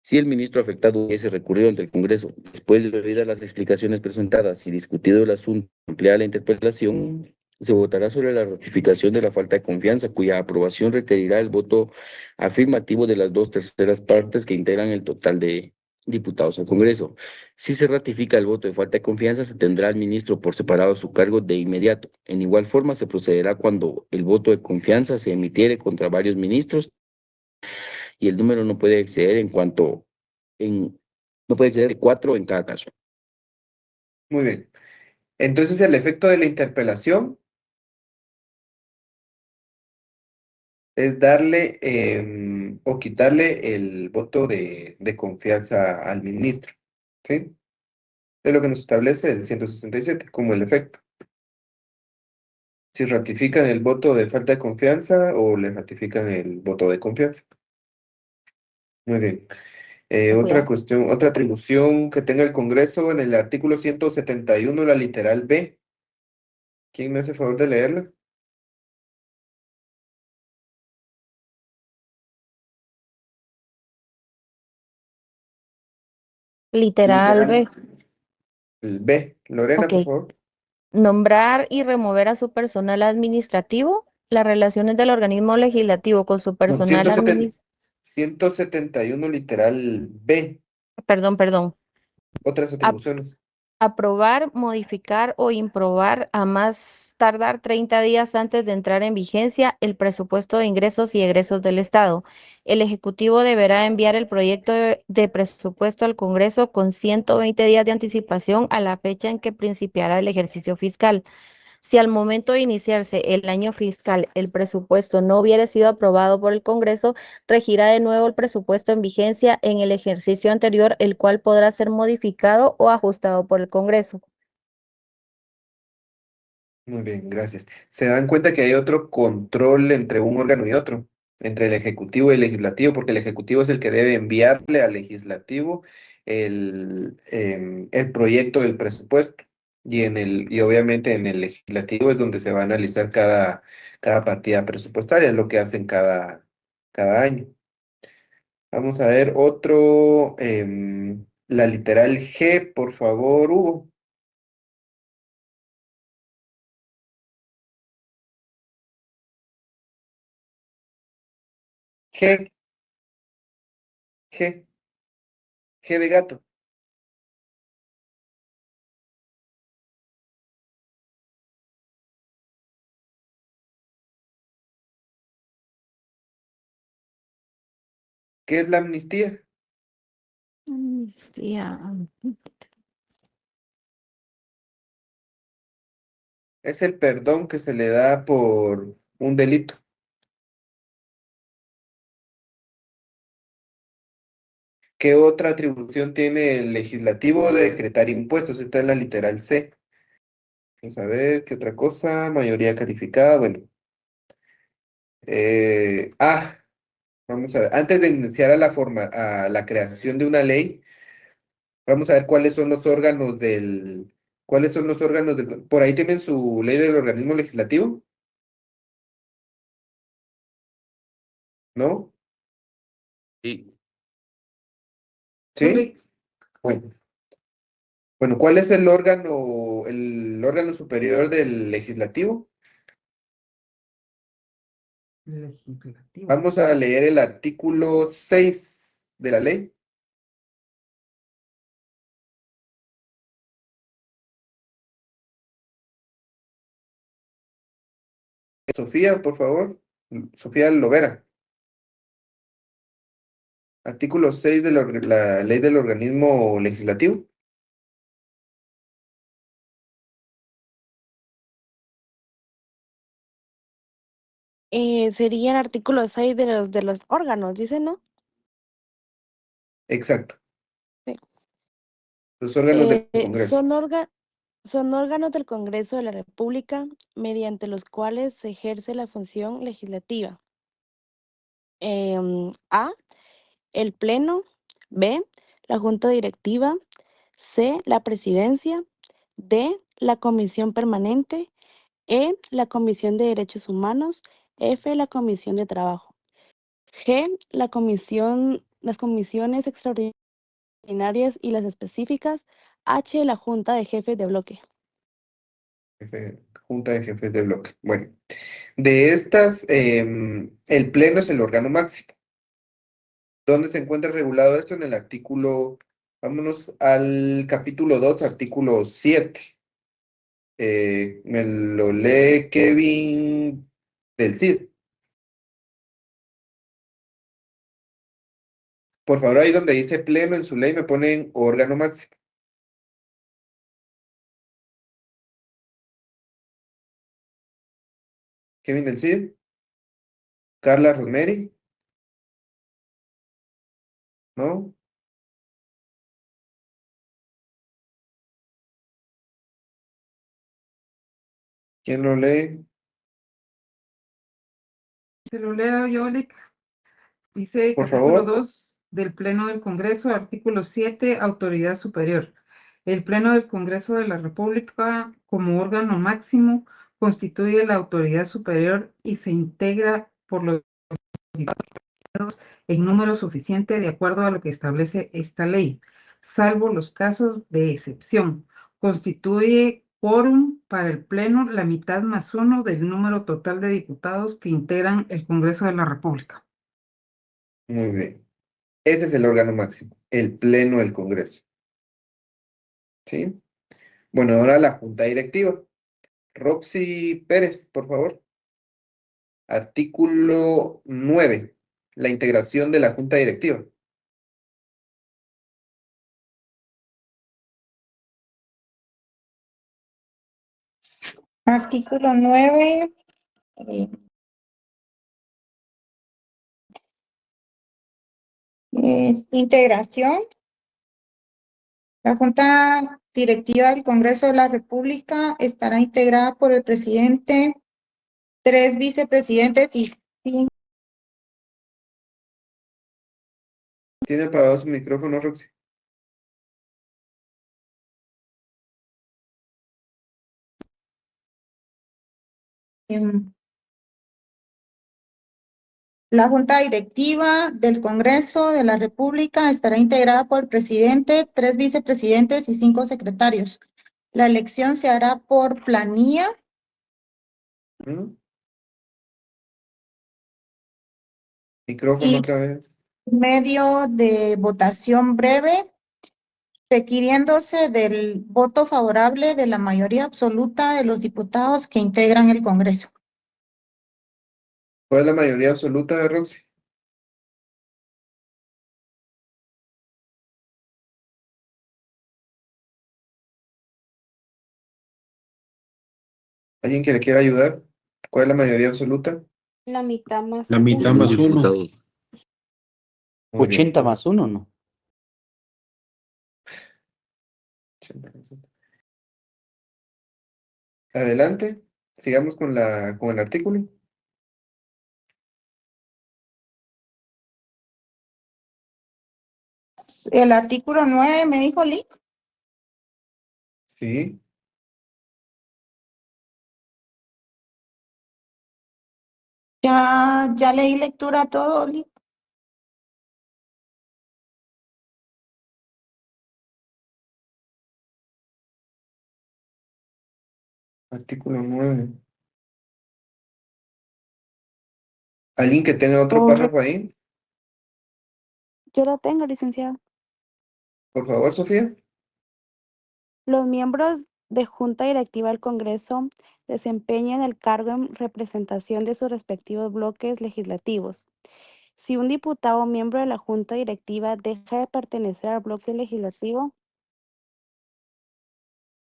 Si el ministro afectado hubiese recurrido ante el Congreso, después de oídas las explicaciones presentadas y discutido el asunto empleada la interpelación, se votará sobre la ratificación de la falta de confianza, cuya aprobación requerirá el voto afirmativo de las 2/3 partes que integran el total de diputados al Congreso. Si se ratifica el voto de falta de confianza, se tendrá al ministro por separado de su cargo de inmediato. En igual forma, se procederá cuando el voto de confianza se emitiere contra varios ministros y el número no puede exceder no puede exceder de 4 en cada caso. Muy bien. Entonces, el efecto de la interpelación es darle o quitarle el voto de confianza al ministro, ¿sí? Es lo que nos establece el 167 como el efecto. Si ratifican el voto de falta de confianza o le ratifican el voto de confianza. Muy bien. Otra cuestión, otra atribución que tenga el Congreso en el artículo 171, la literal B. ¿Quién me hace favor de leerla? Literal B. El B. Lorena, Ok. por favor. Nombrar y remover a su personal administrativo, las relaciones del organismo legislativo con su No, personal 171 literal B. Perdón. Otras atribuciones. aprobar, modificar o improbar a más tardar 30 días antes de entrar en vigencia el presupuesto de ingresos y egresos del Estado. El Ejecutivo deberá enviar el proyecto de presupuesto al Congreso con 120 días de anticipación a la fecha en que principiará el ejercicio fiscal. Si al momento de iniciarse el año fiscal el presupuesto no hubiera sido aprobado por el Congreso, regirá de nuevo el presupuesto en vigencia en el ejercicio anterior, el cual podrá ser modificado o ajustado por el Congreso. Muy bien, gracias. ¿Se dan cuenta que hay otro control entre un órgano y otro? Entre el ejecutivo y el legislativo, porque el ejecutivo es el que debe enviarle al legislativo el proyecto del presupuesto. Y obviamente en el legislativo es donde se va a analizar cada partida presupuestaria, es lo que hacen cada año. Vamos a ver otro, la literal G, por favor, Hugo. G, G, G de gato. ¿Qué es la amnistía? Amnistía. Es el perdón que se le da por un delito. ¿Qué otra atribución tiene el legislativo de decretar impuestos? Está en la literal C. Vamos a ver, ¿qué otra cosa? Mayoría calificada, bueno. Vamos a ver. Antes de iniciar a la creación de una ley, vamos a ver cuáles son los órganos ¿cuáles son los órganos por ahí tienen su ley del organismo legislativo? ¿No? Sí. ¿Sí? Bueno. Bueno, ¿cuál es el órgano superior del legislativo? Legislativo. Vamos a leer el artículo 6 de la ley. Sofía, por favor. Sofía Lovera. Artículo 6 de la ley del organismo legislativo. Sería el artículo 6 de los órganos, dice, ¿no? Exacto. Sí. Los órganos del Congreso. Son órganos del Congreso de la República mediante los cuales se ejerce la función legislativa. A, el Pleno. B, la Junta Directiva. C, la Presidencia. D, la Comisión Permanente. E, la Comisión de Derechos Humanos. F, la Comisión de Trabajo. G, las comisiones extraordinarias y las específicas. H, la Junta de Jefes de Bloque. Junta de Jefes de Bloque. Bueno, de estas, el Pleno es el órgano máximo. ¿Dónde se encuentra regulado esto? En el artículo, vámonos al capítulo 2, artículo 7. Me lo lee Kevin del CID. Por favor, ahí donde dice Pleno en su ley me ponen órgano máximo. Kevin del CID. Carla Rosemary. ¿No? ¿Quién lo lee? Se lo leo yo, Lick. Dice Por capítulo favor. 2 del Pleno del Congreso, artículo 7, autoridad superior. El Pleno del Congreso de la República, como órgano máximo, constituye la autoridad superior y se integra por los diputados en número suficiente de acuerdo a lo que establece esta ley, salvo los casos de excepción. Constituye quórum para el Pleno la mitad más uno del número total de diputados que integran el Congreso de la República. Muy bien. Ese es el órgano máximo, el Pleno del Congreso. ¿Sí? Bueno, ahora la Junta Directiva. Roxy Pérez, por favor. Artículo 9. La integración de la Junta Directiva. Artículo 9. Es integración. La Junta Directiva del Congreso de la República estará integrada por el presidente, 3 vicepresidentes y 5. ¿Tiene apagado su micrófono, Roxy? La Junta Directiva del Congreso de la República estará integrada por el presidente, 3 vicepresidentes y 5 secretarios. La elección se hará por planilla. Micrófono Y otra vez. medio de votación breve, requiriéndose del voto favorable de la mayoría absoluta de los diputados que integran el Congreso. ¿Cuál es la mayoría absoluta de Roxy? ¿Alguien que le quiera ayudar? ¿Cuál es la mayoría absoluta? La mitad más La mitad más uno. Diputados. Muy bien. 80 más 1, ¿no? 80%. Adelante, sigamos con el artículo. El artículo 9, me dijo Lick. Sí. Ya leí lectura a todo, Lick. Artículo 9. ¿Alguien que tenga otro Corre- párrafo ahí? Yo lo tengo, licenciado. Por favor, Sofía. Los miembros de Junta Directiva del Congreso desempeñan el cargo en representación de sus respectivos bloques legislativos. Si un diputado o miembro de la Junta Directiva deja de pertenecer al bloque legislativo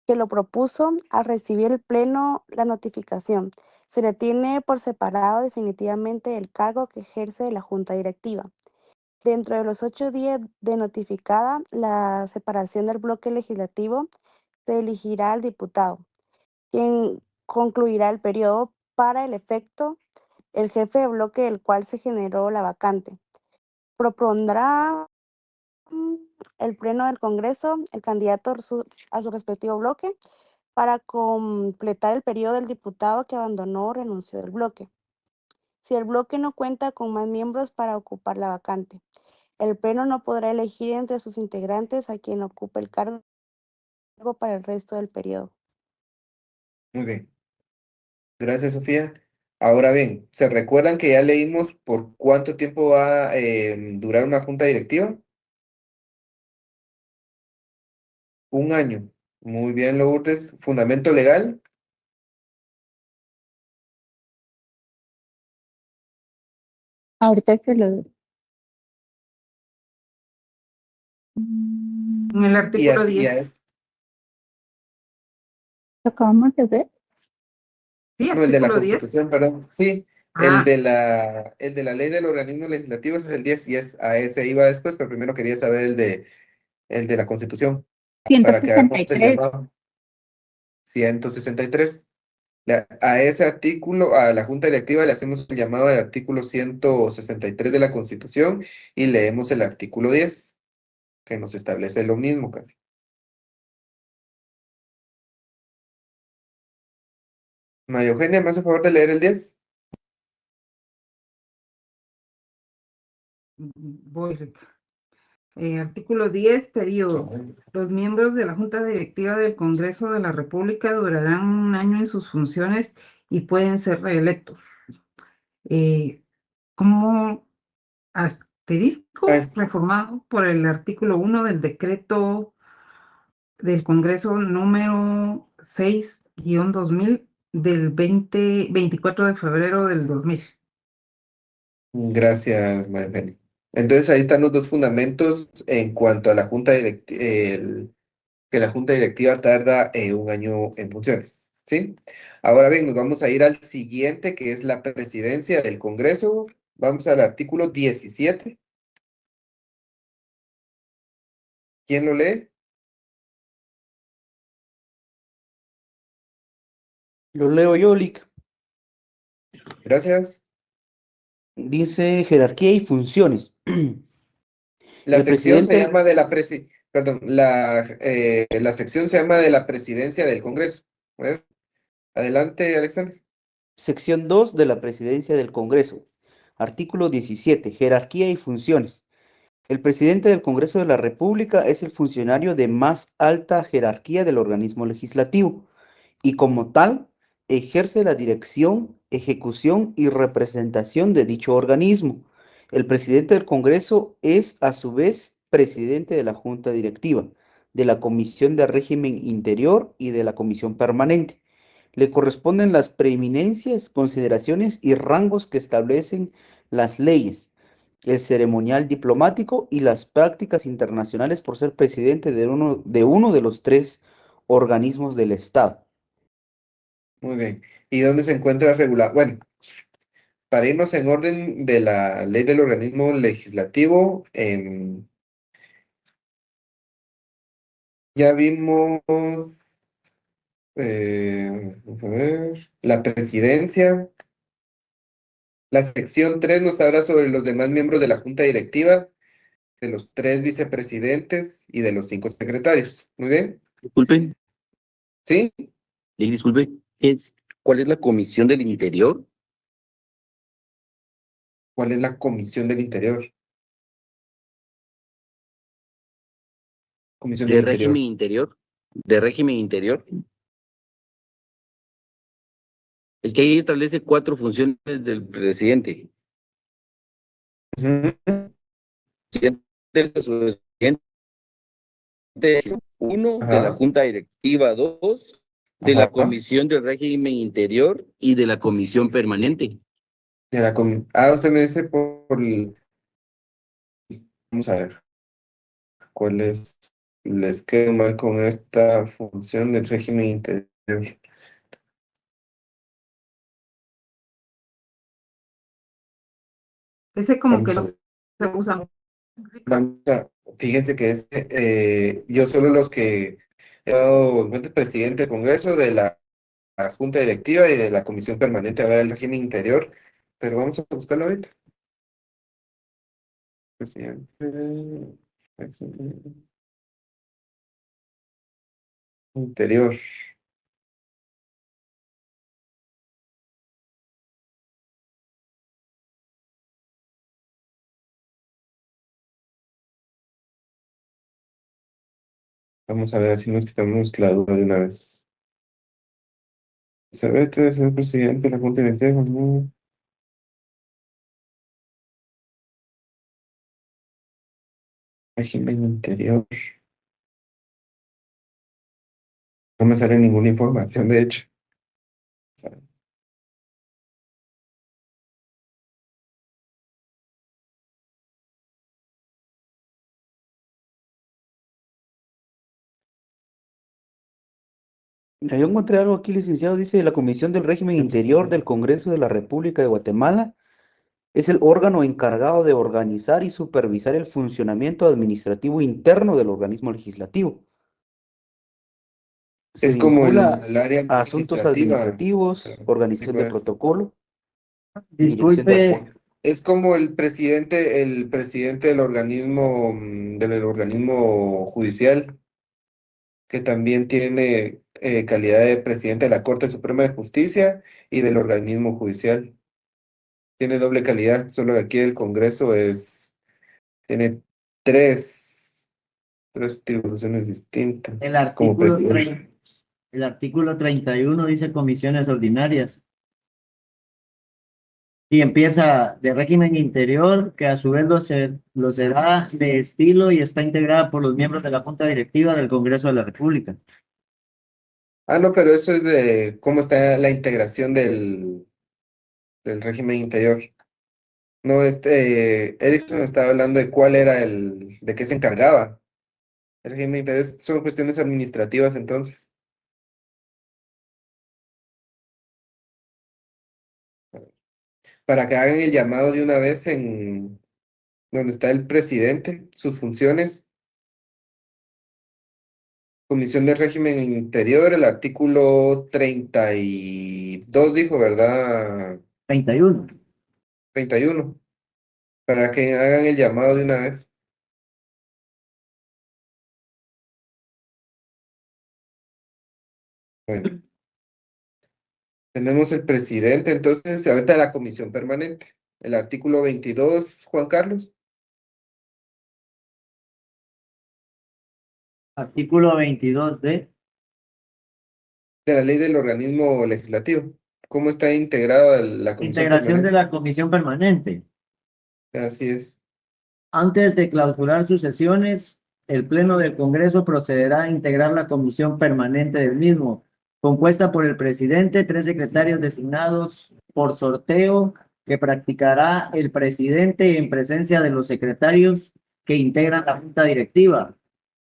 que lo propuso, al recibir el Pleno la notificación, se le tiene por separado definitivamente el cargo que ejerce de la Junta Directiva. Dentro de los 8 días de notificada la separación del bloque legislativo, se elegirá al diputado, quien concluirá el periodo para el efecto el jefe de bloque del cual se generó la vacante. Propondrá el Pleno del Congreso el candidato a su respectivo bloque para completar el periodo del diputado que abandonó o renunció del bloque. Si el bloque no cuenta con más miembros para ocupar la vacante, el Pleno no podrá elegir entre sus integrantes a quien ocupe el cargo para el resto del periodo. Muy bien. Gracias, Sofía. Ahora bien, ¿se recuerdan que ya leímos por cuánto tiempo va a durar una junta directiva? 1 año. Muy bien, Lourdes. ¿Fundamento legal? Ahorita se lo doy. En el Y artículo así 10. ¿Lo acabamos de ver? Sí, No, el de la artículo 10. Constitución, perdón. Sí, el Ah, de la ley del organismo legislativo ese es el 10 y a ese iba después, pero primero quería saber el de la Constitución para que hagamos el 163. llamado. 163. A ese artículo, a la Junta Directiva le hacemos el llamado al artículo 163 de la Constitución y leemos el artículo 10, que nos establece lo mismo casi. María Eugenia, ¿me hace favor de leer el 10? voy, Rick. Artículo 10, periodo. Los miembros de la Junta Directiva del Congreso de la República durarán 1 año en sus funciones y pueden ser reelectos. Como asterisco Ah, reformado por el artículo 1 del decreto del Congreso número 6-2000 del 24 de febrero del 2000. Gracias, Maribel. Entonces ahí están los dos fundamentos en cuanto a la Junta Directiva, que la Junta Directiva tarda 1 año en funciones, ¿sí? Ahora bien, nos vamos a ir al siguiente, que es la presidencia del Congreso. Vamos al artículo 17. ¿Quién lo lee? Lo leo yo, Lick. Gracias. Dice jerarquía y funciones. La El sección se presidente, llama la sección se llama de la presidencia del Congreso. A ver, adelante, Alexander. sección 2 de la presidencia del Congreso. Artículo 17, jerarquía y funciones. El presidente del Congreso de la República es el funcionario de más alta jerarquía del organismo legislativo y como tal ejerce la dirección, ejecución y representación de dicho organismo. El presidente del Congreso es a su vez presidente de la Junta Directiva, de la Comisión de Régimen Interior y de la Comisión Permanente. Le corresponden las preeminencias, consideraciones y rangos que establecen las leyes, el ceremonial diplomático y las prácticas internacionales por ser presidente de uno de los tres organismos del Estado. Muy bien. ¿Y dónde se encuentra regulado? Bueno, para irnos en orden de la ley del organismo legislativo, ya vimos, vamos a ver, la presidencia. La sección 3 nos habla sobre los demás miembros de la Junta Directiva, de los 3 vicepresidentes y de los 5 secretarios. Muy bien. Disculpe, ¿Sí? disculpe, ¿cuál es la Comisión del Interior? ¿Cuál es la Comisión del Interior? Comisión ¿De del Interior. régimen interior? ¿De régimen interior? Es que ahí establece 4 funciones del presidente. Ujú. Presidente, 1 de la Ajá. Junta Directiva, 2 de la Ajá. Comisión de Régimen Interior y de la Comisión Permanente. Usted me dice vamos a ver, ¿cuáles les quedo mal con esta función del régimen interior? Ese como que Vamos a no ver. se usa. Fíjense que yo solo los que he dado cuenta presidente del Congreso, de la Junta Directiva y de la Comisión Permanente a ver el régimen interior, pero vamos a buscarlo ahorita. Presidente, régimen interior. Vamos a ver si nos quitamos la duda de una vez. Elizabeth, señor presidente de la Junta Directiva. Régimen interior. No me sale ninguna información, de hecho. Mira, yo encontré algo aquí, licenciado, dice la Comisión del Régimen Interior del Congreso de la República de Guatemala es el órgano encargado de organizar y supervisar el funcionamiento administrativo interno del organismo legislativo. Se Es como vincula el área a asuntos administrativa. administrativos, Sí, organización de pues. protocolo y dirección de Disculpe, apoyo. Es como el presidente del organismo judicial, que también tiene calidad de presidente de la Corte Suprema de Justicia y del organismo judicial. Tiene doble calidad, solo que aquí el Congreso tiene tres atribuciones distintas el como artículo, presidente. el artículo 31 dice comisiones ordinarias. Y empieza de régimen interior, que a su vez lo será de estilo y está integrada por los miembros de la Junta Directiva del Congreso de la República. Ah, no, pero eso es de cómo está la integración del régimen interior. No, Erickson estaba hablando de cuál era de qué se encargaba. El régimen interior son cuestiones administrativas entonces. Para que hagan el llamado de una vez en donde está el presidente, sus funciones. Comisión de Régimen Interior, el artículo 32 dijo, ¿verdad? 31. 31. Para que hagan el llamado de una vez. Bueno, tenemos el presidente, entonces, ahorita la comisión permanente. El artículo 22, Juan Carlos. Artículo 22 de De la ley del organismo legislativo. ¿Cómo está integrada la comisión integración de permanente? la comisión permanente. Así es. Antes de clausurar sus sesiones, el Pleno del Congreso procederá a integrar la comisión permanente del mismo, compuesta por el presidente, 3 secretarios designados por sorteo que practicará el presidente en presencia de los secretarios que integran la junta directiva,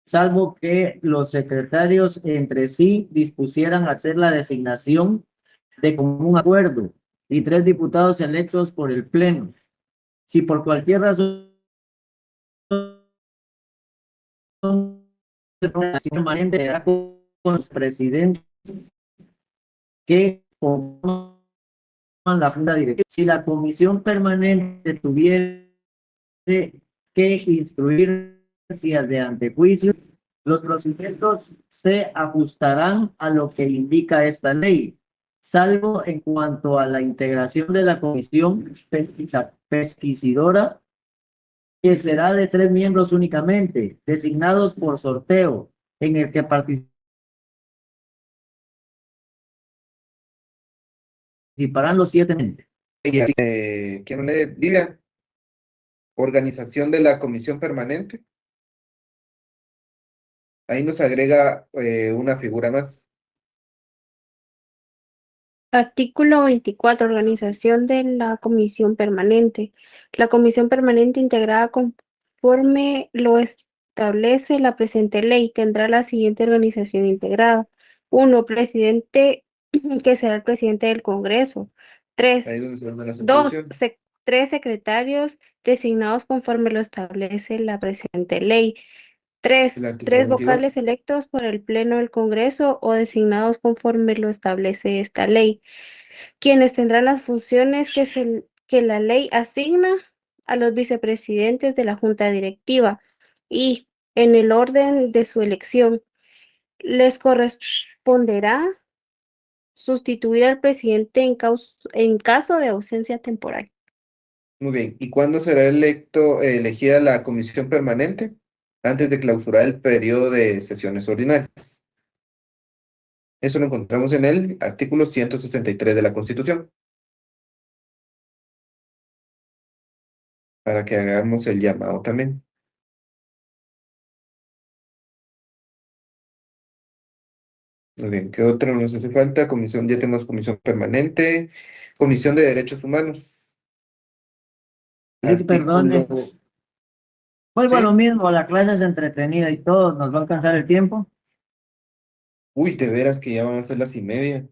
salvo que los secretarios entre sí dispusieran hacer la designación de común acuerdo, y 3 diputados electos por el Pleno. Si por cualquier razón la permanente será con los presidentes que conforman la junta directiva. Si la comisión permanente tuviera que instruir días de antejuicio, los procedimientos se ajustarán a lo que indica esta ley, salvo en cuanto a la integración de la comisión pesquisidora, que será de 3 miembros únicamente, designados por sorteo, en el que participarán los 7 membros. ¿Quién le diga? Organización de la comisión permanente. Ahí nos agrega una figura más. Artículo 24. Organización de la comisión permanente. La comisión permanente integrada conforme lo establece la presente ley tendrá la siguiente organización integrada. 1. Presidente, que será el presidente del Congreso. 3. Ahí es donde se llama la 2. subdivisión. 3 secretarios designados conforme lo establece la presente ley. 3. El artículo 3 22. vocales electos por el Pleno del Congreso o designados conforme lo establece esta ley, quienes tendrán las funciones que la ley asigna a los vicepresidentes de la Junta Directiva y, en el orden de su elección, les corresponderá sustituir al presidente en caso de ausencia temporal. Muy bien. ¿Y cuándo será elegida la comisión permanente? Antes de clausurar el periodo de sesiones ordinarias. Eso lo encontramos en el artículo 163 de la Constitución. Para que hagamos el llamado también. Muy bien, ¿qué otro nos hace falta? Comisión, ya tenemos comisión permanente. Comisión de Derechos Humanos. Perdone. Vuelvo a ¿Sí? lo mismo, la clase es entretenida y todo, nos va a alcanzar el tiempo. Uy, de veras que ya van a ser las 1:30.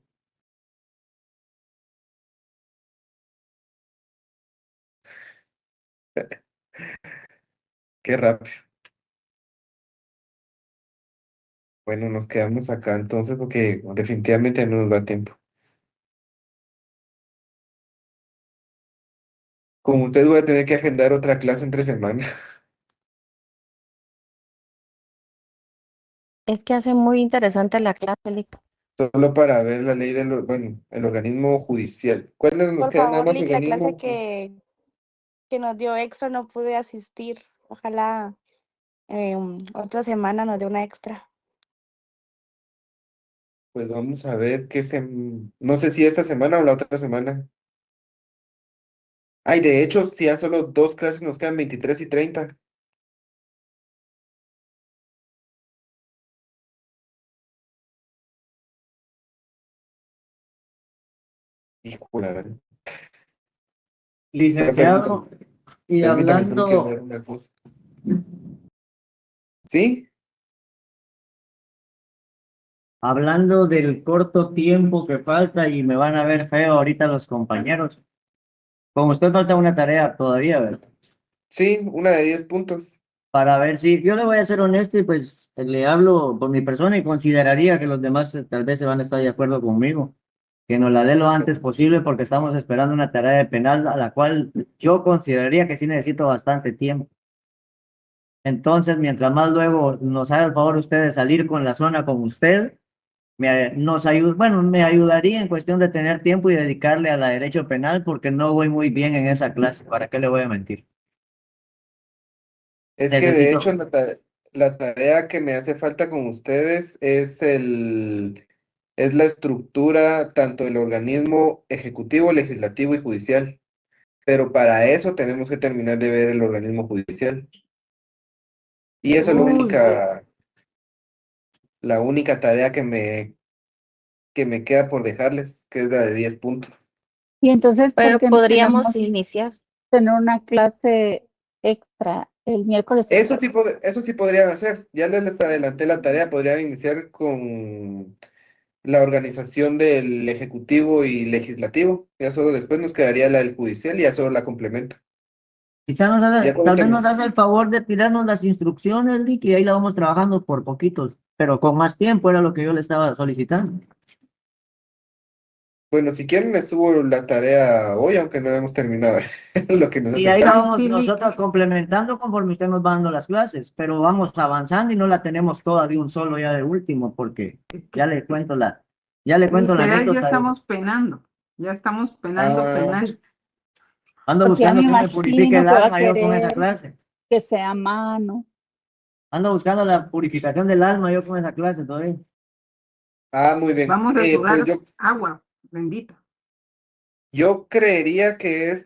Qué rápido. Bueno, nos quedamos acá entonces porque definitivamente no nos da tiempo. Como usted voy a tener que agendar otra clase entre semana. Es que hace muy interesante la clase, Lick. Solo para ver la ley el organismo judicial. ¿Cuáles nos Por queda nada favor, más Lick, la clase organismo? que nos dio extra no pude asistir. Ojalá otra semana nos dé una extra. Pues vamos a ver no sé si esta semana o la otra semana. Ay, de hecho, si ya solo 2 clases nos quedan 23 y 30. Híjole, Licenciado, y permítame, solo quiero ver hablando, una cosa. ¿Sí? hablando del corto tiempo que falta y me van a ver feo ahorita los compañeros. Con usted falta una tarea todavía, ¿verdad? Sí, una de 10 puntos. Para ver si yo le voy a ser honesto y pues le hablo por mi persona y consideraría que los demás tal vez se van a estar de acuerdo conmigo, que nos la dé lo antes posible porque estamos esperando una tarea de penal a la cual yo consideraría que sí necesito bastante tiempo. Entonces, mientras más luego nos haga el favor usted de salir con la zona con usted, me ayudaría en cuestión de tener tiempo y dedicarle a la derecho penal porque no voy muy bien en esa clase. ¿Para qué le voy a mentir? Es que de hecho Necesito, la tarea que me hace falta con ustedes es la estructura tanto del organismo ejecutivo, legislativo y judicial. Pero para eso tenemos que terminar de ver el organismo judicial. Y esa es Uy, la única tarea que me queda por dejarles, que es la de 10 puntos. Y entonces, ¿por Pero qué no podríamos tenemos iniciar. tener una clase extra el miércoles? Eso sí podrían hacer. Ya les adelanté la tarea, podrían iniciar con la organización del ejecutivo y legislativo. Ya solo después nos quedaría la del judicial y ya solo la complementa. quizá Ya cuando tal vez nos termine. hace el favor de tirarnos las instrucciones, Lick, y ahí la vamos trabajando por poquitos, pero con más tiempo era lo que yo le estaba solicitando. Bueno, si quieren me subo la tarea hoy, aunque no hemos terminado lo que nos Y hace ahí la falta. ay, vamos sí, Lick. nosotros complementando conforme usted nos va dando las clases, pero vamos avanzando y no la tenemos toda de un solo ya de último, porque Es ya que ya le cuento la literal ya anécdota. estamos penando. Ya estamos penando Ah, penal. Ando Porque ya me buscando que me purifique imagino el que va a alma yo con esa querer clase. que sea a mano. Ando buscando la purificación del alma yo con esa clase todavía. muy bien. Vamos a Pues sudar agua bendita. yo creería que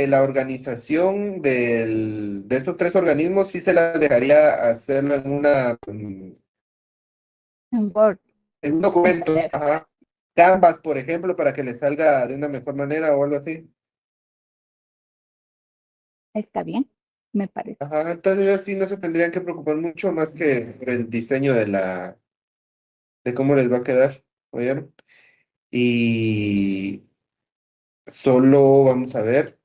la organización de estos 3 organismos sí se las dejaría hacerlo En Word, en un en documento, PDF. ajá. Canvas, por ejemplo, para que les salga de una mejor manera o algo así. Está bien, me parece. Ajá, entonces así no se tendrían que preocupar mucho más que por el diseño de cómo les va a quedar, ¿oyeron? Y solo vamos a ver,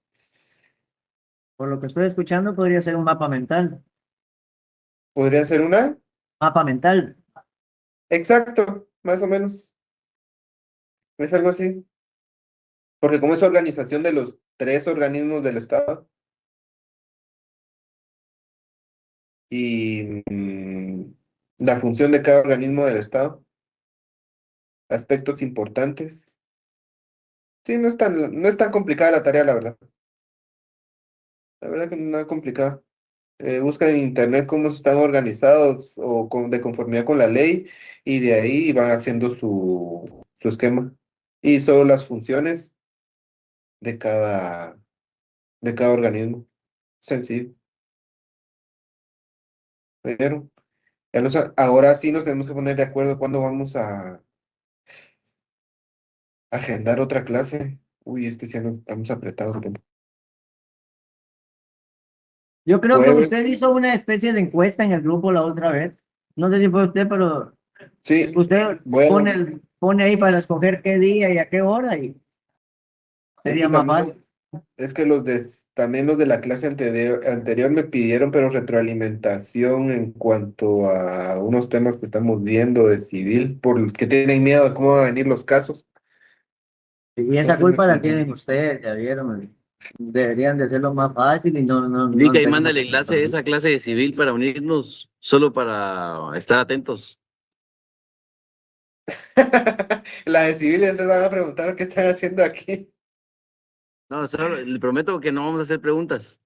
Por lo que estoy escuchando, podría ser un mapa mental. podría ser una, Mapa mental. exacto, más o menos, es algo así, porque como es organización de los 3 organismos del Estado y la función de cada organismo del Estado, aspectos importantes, sí, no es tan complicada la tarea, la verdad que no es nada complicada. Buscan en internet cómo están organizados o de conformidad con la ley y de ahí van haciendo su esquema. Y solo las funciones de de cada organismo. Sencillo. Pero ahora sí nos tenemos que poner de acuerdo cuándo vamos a agendar otra clase. Uy, es que si nos estamos apretados de tiempo. Yo creo que Jueves, usted hizo una especie de encuesta en el grupo la otra vez. No sé si fue usted, pero sí, usted bueno, pone ahí para escoger qué día y a qué hora y es sería que más también fácil. es que también los de la clase anterior me pidieron, pero retroalimentación en cuanto a unos temas que estamos viendo de civil, porque tienen miedo de cómo van a venir los casos. Y esa Entonces me culpa la pidieron. tienen ustedes, ya vieron. Deberían de hacerlo más fácil y Lica, no y tenemos mándale que enlace de esa clase de civil para unirnos, solo para estar atentos. La de civil, ya se van a preguntar qué están haciendo aquí. No, solo, le prometo que no vamos a hacer preguntas.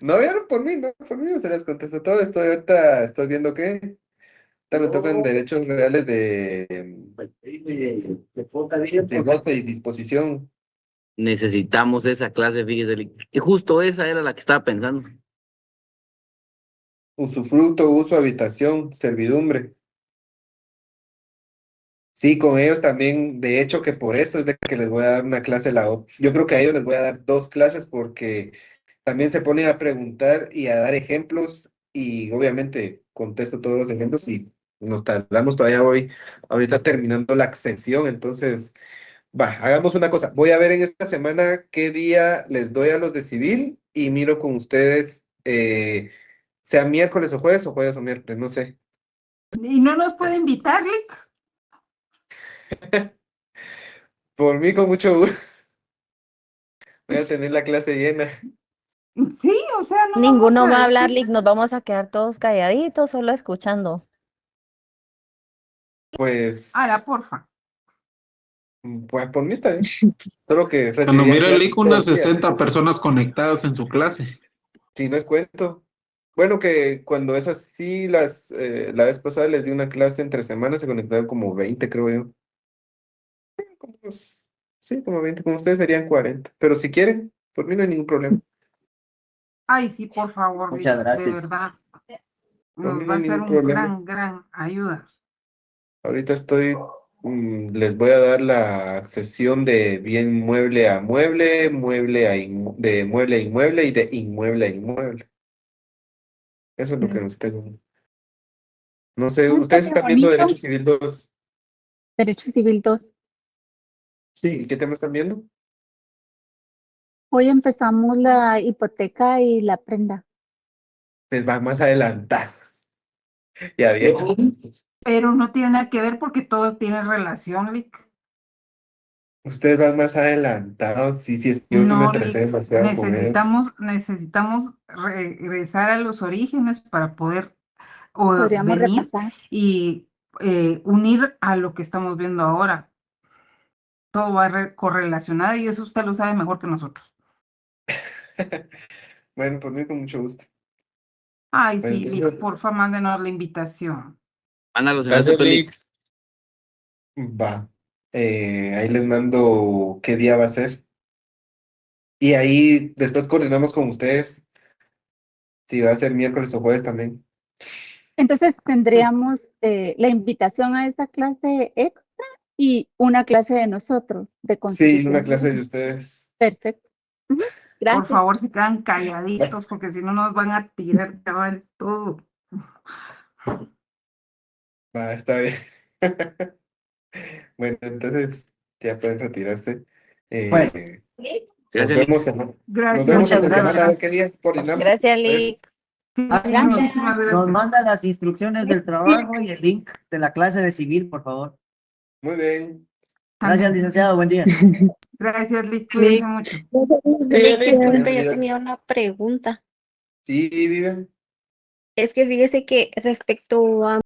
No vieron por mí, no por mí, se les contesto todo. Estoy viendo qué. Ahorita me tocan derechos reales de goce y disposición. necesitamos esa clase, fíjese. Y justo esa era la que estaba pensando. Usufructo, uso, habitación, servidumbre. Sí, con ellos también, de hecho que por eso es de que les voy a dar una clase yo creo que a ellos les voy a dar 2 clases porque también se ponen a preguntar y a dar ejemplos y obviamente contesto todos los ejemplos y nos tardamos todavía hoy, ahorita terminando la sesión, entonces, hagamos una cosa, voy a ver en esta semana qué día les doy a los de civil y miro con ustedes, sea miércoles o jueves o miércoles, no sé. ¿Y no nos puede invitar, Lick? Por mí con mucho gusto. Voy a tener la clase llena. Sí, o sea, no Ninguno vamos va a hablar, decir. Lick, nos vamos a quedar todos calladitos, solo escuchando. Pues, Porfa. pues por mí está bien. Solo que Cuando recibirían mira el clases link, todos unas los días. 60 personas conectadas en su clase. Si no es cuento. Bueno, que cuando es así, la vez pasada les di una clase entre semanas, se conectaron como 20, creo yo. Sí, como 20, como ustedes serían 40. Pero si quieren, por mí no hay ningún problema. Ay, sí, por favor, Lick, Muchas de gracias. verdad. Por mí Nos no va a hay ser ningún un problema. gran ayuda. Ahorita les voy a dar la sesión de bien mueble a mueble, de mueble a inmueble y de inmueble a inmueble. Eso es lo que nos tengo. No sé, ustedes Qué están viendo bonito. Derecho Civil 2. Derecho Civil 2. ¿Y qué tema están viendo? Hoy empezamos la hipoteca y la prenda. Pues van más adelantados. Ya bien. Pero no tiene nada que ver porque todo tiene relación, Lick. Ustedes van más adelantados. Sí, yo sí me No, atrasé Lick, demasiado con ellos. necesitamos regresar a los orígenes para poder Podríamos venir repasar. y unir a lo que estamos viendo ahora. Todo va correlacionado y eso usted lo sabe mejor que nosotros. Bueno, por mí con mucho gusto. Ay, Bueno, sí, Lick, entonces, porfa, mándenos la invitación. Mándalos en Gracias, ese peli. Lick. va. Ahí les mando qué día va a ser. Y ahí después coordinamos con ustedes si va a ser miércoles o jueves también. Entonces tendríamos la invitación a esa clase extra y una clase de nosotros, de Sí, constitución. una clase de ustedes. Perfecto. Ujú, Por gracias. favor, se quedan calladitos porque si no nos van a tirar cabal todo. Va, está bien. Bueno, entonces ya pueden retirarse. Bueno, Nos Gracias, Lick. vemos nos Gracias, vemos muchas entre semana a gracias. ver qué día coordinamos. Gracias, Bueno, Lick. Sí, Alguien muchísimas nos gracias. manda las instrucciones del trabajo y el link de la clase de civil, por favor. muy bien. Gracias, También. licenciado. Buen día. Gracias, Lick, cuídense mucho. Lick, disculpe, yo Bienvenida. tenía una pregunta. Sí, Vivian. Es que fíjese que respecto a